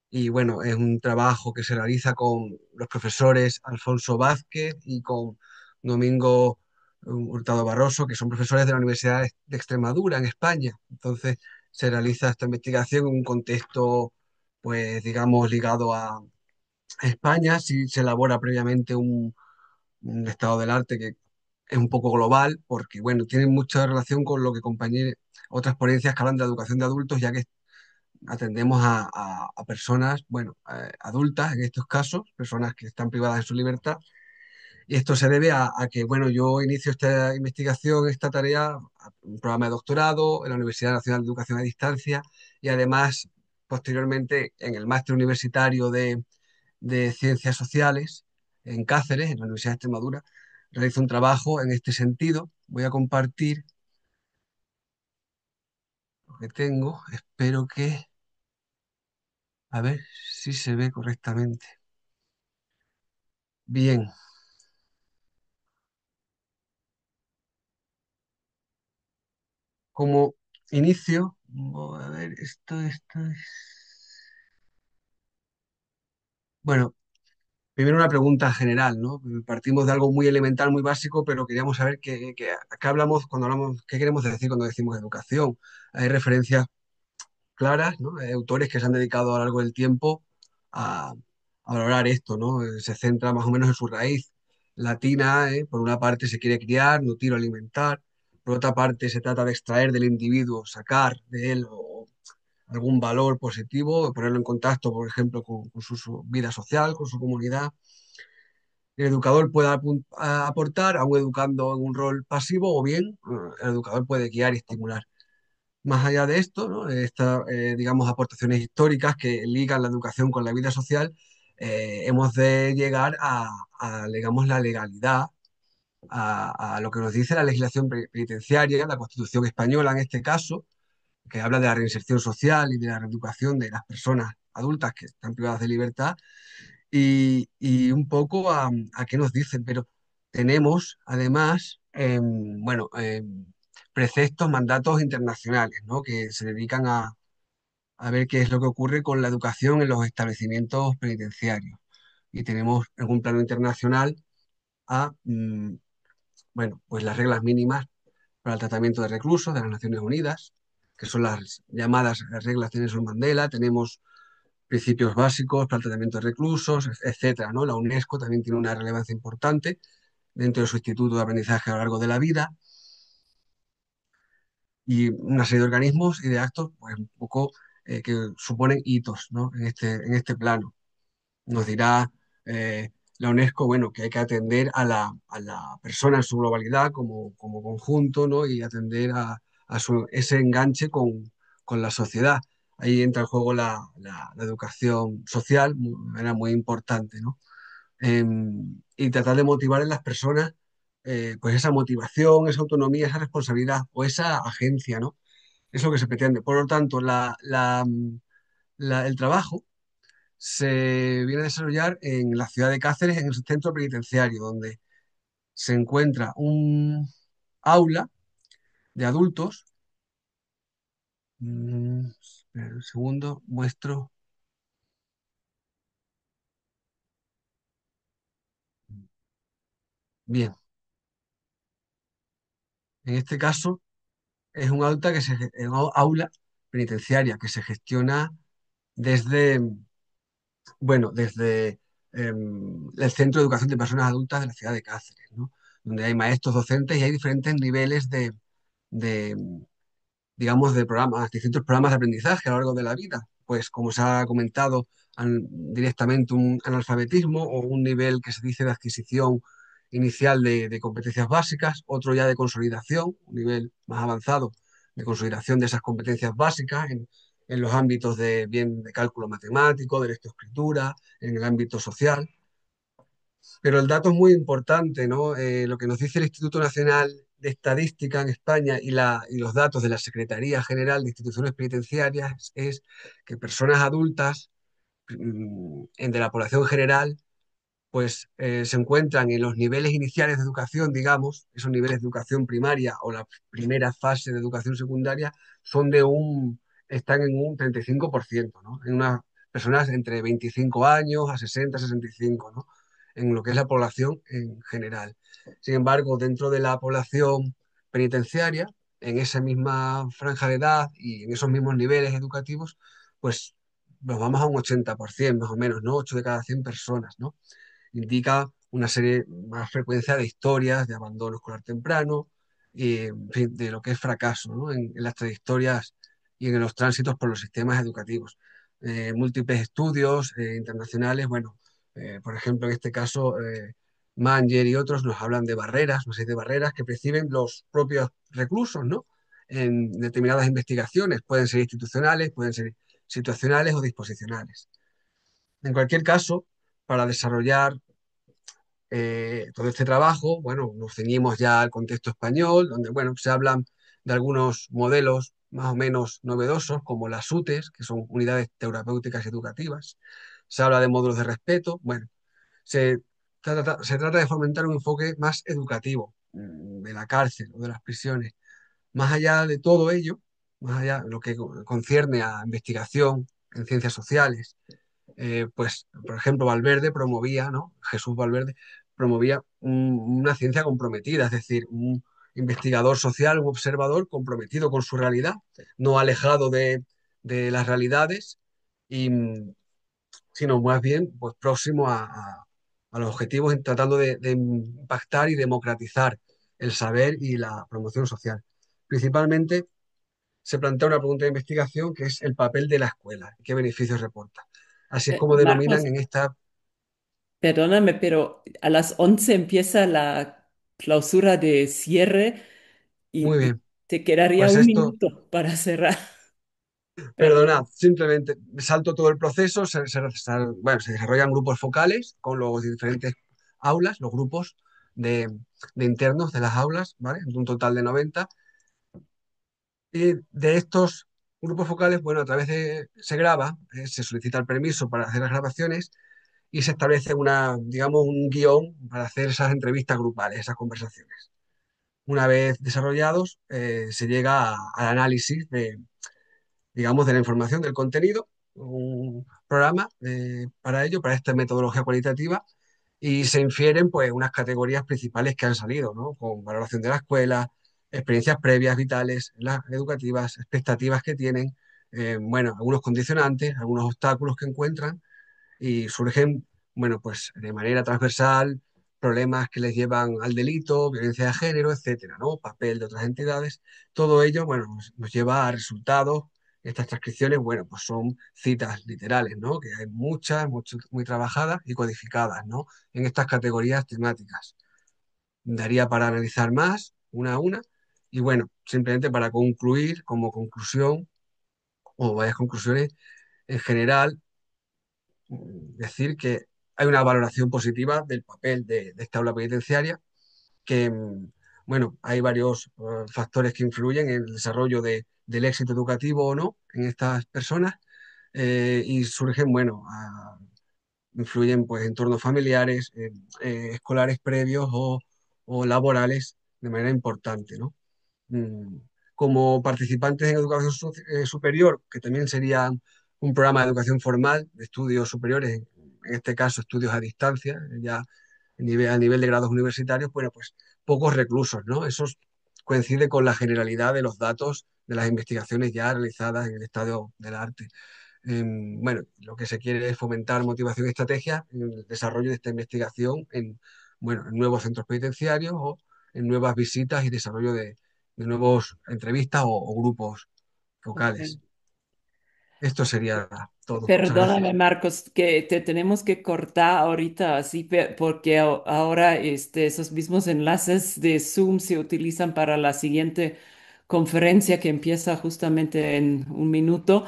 Y bueno, es un trabajo que se realiza con los profesores Alfonso Vázquez y con Domingo Hurtado Barroso, que son profesores de la Universidad de Extremadura, en España. Entonces, se realiza esta investigación en un contexto, pues, digamos, ligado a España. Sí se elabora previamente un estado del arte que es un poco global, porque, bueno, tiene mucha relación con lo que otras ponencias que hablan de educación de adultos, ya que atendemos a personas, bueno, adultas en estos casos, personas que están privadas de su libertad. Y esto se debe a que, bueno, yo inicio esta investigación, esta tarea, un programa de doctorado en la Universidad Nacional de Educación a Distancia y además, posteriormente, en el máster universitario de Ciencias Sociales en Cáceres, en la Universidad de Extremadura, realizo un trabajo en este sentido. Voy a compartir lo que tengo. Espero que, a ver si se ve correctamente. Bien, como inicio, a ver, esto es... Bueno, primero una pregunta general, ¿no? Partimos de algo muy elemental, muy básico, pero queríamos saber qué hablamos cuando hablamos, qué queremos decir cuando decimos educación. Hay referencias claras, ¿no? Hay autores que se han dedicado a lo largo del tiempo a valorar esto, ¿no? Se centra más o menos en su raíz latina, ¿eh? Por una parte se quiere criar, nutrir o alimentar, por otra parte se trata de extraer del individuo, sacar de él algún valor positivo, ponerlo en contacto, por ejemplo, con su vida social, con su comunidad. El educador puede aportar, aún educando en un rol pasivo, o bien el educador puede guiar y estimular. Más allá de esto, ¿no? Estas, digamos, aportaciones históricas que ligan la educación con la vida social, hemos de llegar digamos, la legalidad, a lo que nos dice la legislación penitenciaria, la Constitución española en este caso, que habla de la reinserción social y de la reeducación de las personas adultas que están privadas de libertad, y un poco a qué nos dicen, pero tenemos además, bueno, preceptos, mandatos internacionales, ¿no? Que se dedican a ver qué es lo que ocurre con la educación en los establecimientos penitenciarios. Y tenemos en un plano internacional a, bueno, pues las reglas mínimas para el tratamiento de reclusos de las Naciones Unidas, que son las llamadas reglas de Nelson Mandela. Tenemos principios básicos para el tratamiento de reclusos, etcétera, ¿no? La UNESCO también tiene una relevancia importante dentro de su instituto de aprendizaje a lo largo de la vida, y una serie de organismos y de actos, pues un poco que suponen hitos, ¿no? En este plano. Nos dirá la UNESCO, bueno, que hay que atender a la persona en su globalidad como conjunto, ¿no? Y atender ese enganche con la sociedad. Ahí entra en juego la educación social, era muy importante, ¿no? Y tratar de motivar en las personas pues esa motivación, esa autonomía, esa responsabilidad o esa agencia, ¿no? Es lo que se pretende. Por lo tanto, el trabajo se viene a desarrollar en la ciudad de Cáceres, en el centro penitenciario, donde se encuentra un aula de adultos. Espera un segundo, muestro. Bien, en este caso es un aula penitenciaria que se gestiona desde, bueno, desde el Centro de Educación de Personas Adultas de la ciudad de Cáceres, ¿no? Donde hay maestros docentes y hay diferentes niveles de, digamos, de programas, distintos programas de aprendizaje a lo largo de la vida. Pues como se ha comentado, directamente un analfabetismo o un nivel que se dice de adquisición inicial de competencias básicas, otro ya de consolidación, un nivel más avanzado de consolidación de esas competencias básicas en los ámbitos de bien de cálculo matemático, de lectoescritura, en el ámbito social. Pero el dato es muy importante, ¿no? Lo que nos dice el Instituto Nacional de Estadística en España y los datos de la Secretaría General de Instituciones Penitenciarias es que personas adultas de la población general pues se encuentran en los niveles iniciales de educación, digamos, esos niveles de educación primaria o la primera fase de educación secundaria, son están en un 35%, ¿no? En unas personas entre 25 años a 60, 65, ¿no? En lo que es la población en general. Sin embargo, dentro de la población penitenciaria, en esa misma franja de edad y en esos mismos niveles educativos, pues nos vamos a un 80% más o menos, ¿no? 8 de cada 100 personas, ¿no? Indica una serie, más frecuencia de historias de abandono escolar temprano, y, en fin, de lo que es fracaso, ¿no? En las trayectorias y en los tránsitos por los sistemas educativos. Múltiples estudios internacionales, bueno, por ejemplo, en este caso, Manger y otros nos hablan de barreras, una serie de barreras que perciben los propios reclusos, ¿no? En determinadas investigaciones, pueden ser institucionales, pueden ser situacionales o disposicionales. En cualquier caso, para desarrollar todo este trabajo, bueno, nos ceñimos ya al contexto español, donde, bueno, se hablan de algunos modelos más o menos novedosos, como las UTES, que son unidades terapéuticas educativas. Se habla de módulos de respeto. Bueno, se se trata de fomentar un enfoque más educativo de la cárcel o de las prisiones. Más allá de todo ello, más allá de lo que concierne a investigación en ciencias sociales, pues, por ejemplo, Valverde promovía, ¿no? Jesús Valverde promovía una ciencia comprometida, es decir, un investigador social, un observador comprometido con su realidad, no alejado de las realidades, y, sino más bien pues, próximo a los objetivos, tratando de impactar y democratizar el saber y la promoción social. Principalmente se plantea una pregunta de investigación que es el papel de la escuela, qué beneficios reporta. Así es como denominan Marcos, en esta... perdóname, pero a las 11 empieza la clausura de cierre Muy y bien, te quedaría pues un esto, minuto para cerrar. Perdón. perdonad, simplemente salto todo el proceso, bueno, se desarrollan grupos focales con los diferentes aulas, los grupos de internos de las aulas, ¿vale? Un total de 90. Y de estos grupos focales, bueno, se graba, se solicita el permiso para hacer las grabaciones y se establece digamos, un guión para hacer esas entrevistas grupales, esas conversaciones. Una vez desarrollados, se llega al análisis digamos, de la información, del contenido, un programa para ello, para esta metodología cualitativa, y se infieren pues unas categorías principales que han salido, ¿no? Con valoración de la escuela, experiencias previas vitales, las educativas, expectativas que tienen, bueno, algunos condicionantes, algunos obstáculos que encuentran y surgen, bueno, pues de manera transversal, problemas que les llevan al delito, violencia de género, etcétera, ¿no? Papel de otras entidades. Todo ello, bueno, nos lleva a resultados. Estas transcripciones, bueno, pues son citas literales, ¿no? Que hay muchas, muy trabajadas y codificadas, ¿no? En estas categorías temáticas. Daría para analizar más, una a una. Y bueno, simplemente para concluir, como conclusión, o varias conclusiones, en general, decir que hay una valoración positiva del papel de esta aula penitenciaria, que, bueno, hay varios factores que influyen en el desarrollo del éxito educativo o no en estas personas y surgen, bueno, influyen pues entornos familiares, escolares previos o laborales de manera importante, ¿no? mm, Como participantes en educación superior, que también sería un programa de educación formal, de estudios superiores, en este caso estudios a distancia, ya a nivel de grados universitarios, bueno, pues pocos reclusos, ¿no? Eso coincide con la generalidad de los datos de las investigaciones ya realizadas en el estado del arte. Bueno, lo que se quiere es fomentar motivación y estrategia en el desarrollo de esta investigación en, bueno, en nuevos centros penitenciarios o en nuevas visitas y desarrollo de nuevos entrevistas o grupos Ok. focales. Esto sería todo. Muchas Perdóname, gracias. Marcos, que te tenemos que cortar ahorita, así porque ahora esos mismos enlaces de Zoom se utilizan para la siguiente conferencia que empieza justamente en un minuto.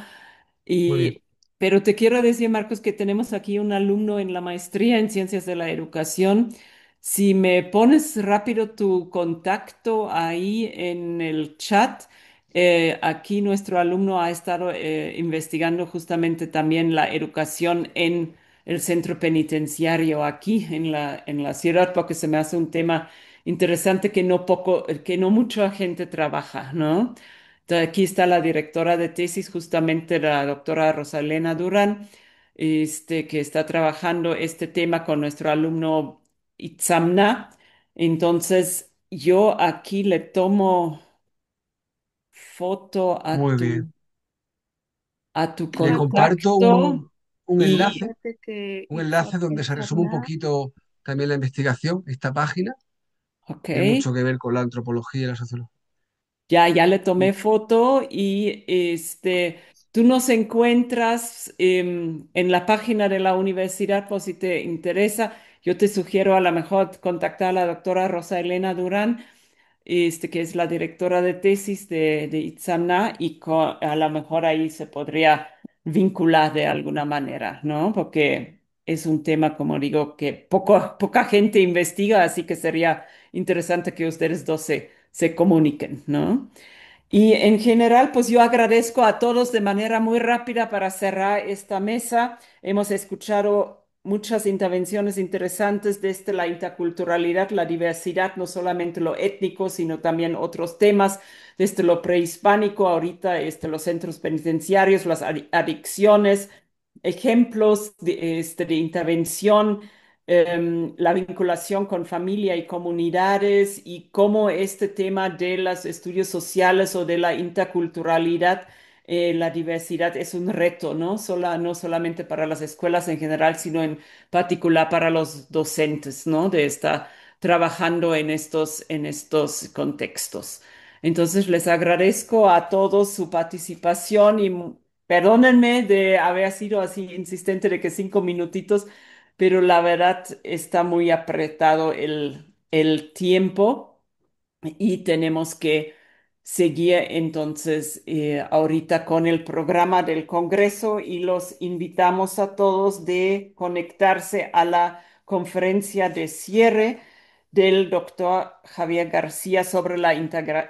Muy bien. Pero te quiero decir, Marcos, que tenemos aquí un alumno en la maestría en Ciencias de la Educación. Si me pones rápido tu contacto ahí en el chat, aquí nuestro alumno ha estado investigando justamente también la educación en el centro penitenciario aquí en la ciudad, porque se me hace un tema interesante que no mucha gente trabaja, ¿no? Aquí está la directora de tesis, justamente la doctora Rosalena Durán, que está trabajando este tema con nuestro alumno Itzamna. Entonces, yo aquí le tomo foto Muy bien. a tu Le comparto contacto y, Fíjate que un enlace donde se resume un Itzamna, poquito también la investigación, esta página. ok. Tiene mucho que ver con la antropología y la sociología. Ya le tomé foto y tú nos encuentras en la página de la universidad por si te interesa. Yo te sugiero a lo mejor contactar a la doctora Rosa Elena Durán, que es la directora de tesis de Itzamna y a lo mejor ahí se podría vincular de alguna manera, ¿no? Porque es un tema, como digo, que poca gente investiga, así que sería interesante que ustedes dos se comuniquen, ¿no? Y en general, pues yo agradezco a todos de manera muy rápida para cerrar esta mesa. Hemos escuchado muchas intervenciones interesantes desde la interculturalidad, la diversidad, no solamente lo étnico, sino también otros temas, desde lo prehispánico, ahorita los centros penitenciarios, las adicciones, ejemplos de intervención, la vinculación con familia y comunidades y cómo este tema de los estudios sociales o de la interculturalidad, la diversidad es un reto, ¿no? No solamente para las escuelas en general, sino en particular para los docentes, ¿no? De estar trabajando en estos contextos. Entonces, les agradezco a todos su participación y perdónenme de haber sido así insistente de que 5 minutitos, pero la verdad está muy apretado el tiempo y tenemos que seguir entonces ahorita con el programa del Congreso y los invitamos a todos de conectarse a la conferencia de cierre del doctor Javier García sobre la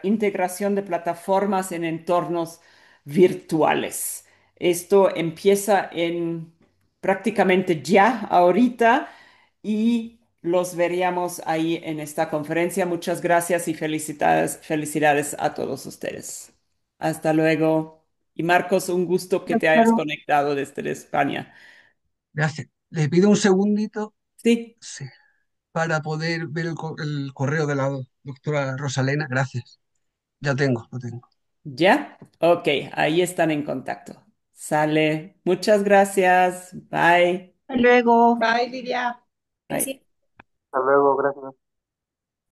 integración de plataformas en entornos virtuales. Esto empieza en prácticamente ya ahorita y los veríamos ahí en esta conferencia. Muchas gracias y felicidades a todos ustedes. Hasta luego. Y Marcos, un gusto que te hayas Claro. conectado desde España. Gracias. Le pido un segundito, Sí, sí, para poder ver el correo de la doctora Rosalena. Gracias. Ya tengo, lo tengo. ¿ya? Ok, ahí están en contacto. Sale. Muchas gracias. Bye. Hasta luego. Bye, Lidia. Bye. Gracias. Hasta luego, gracias.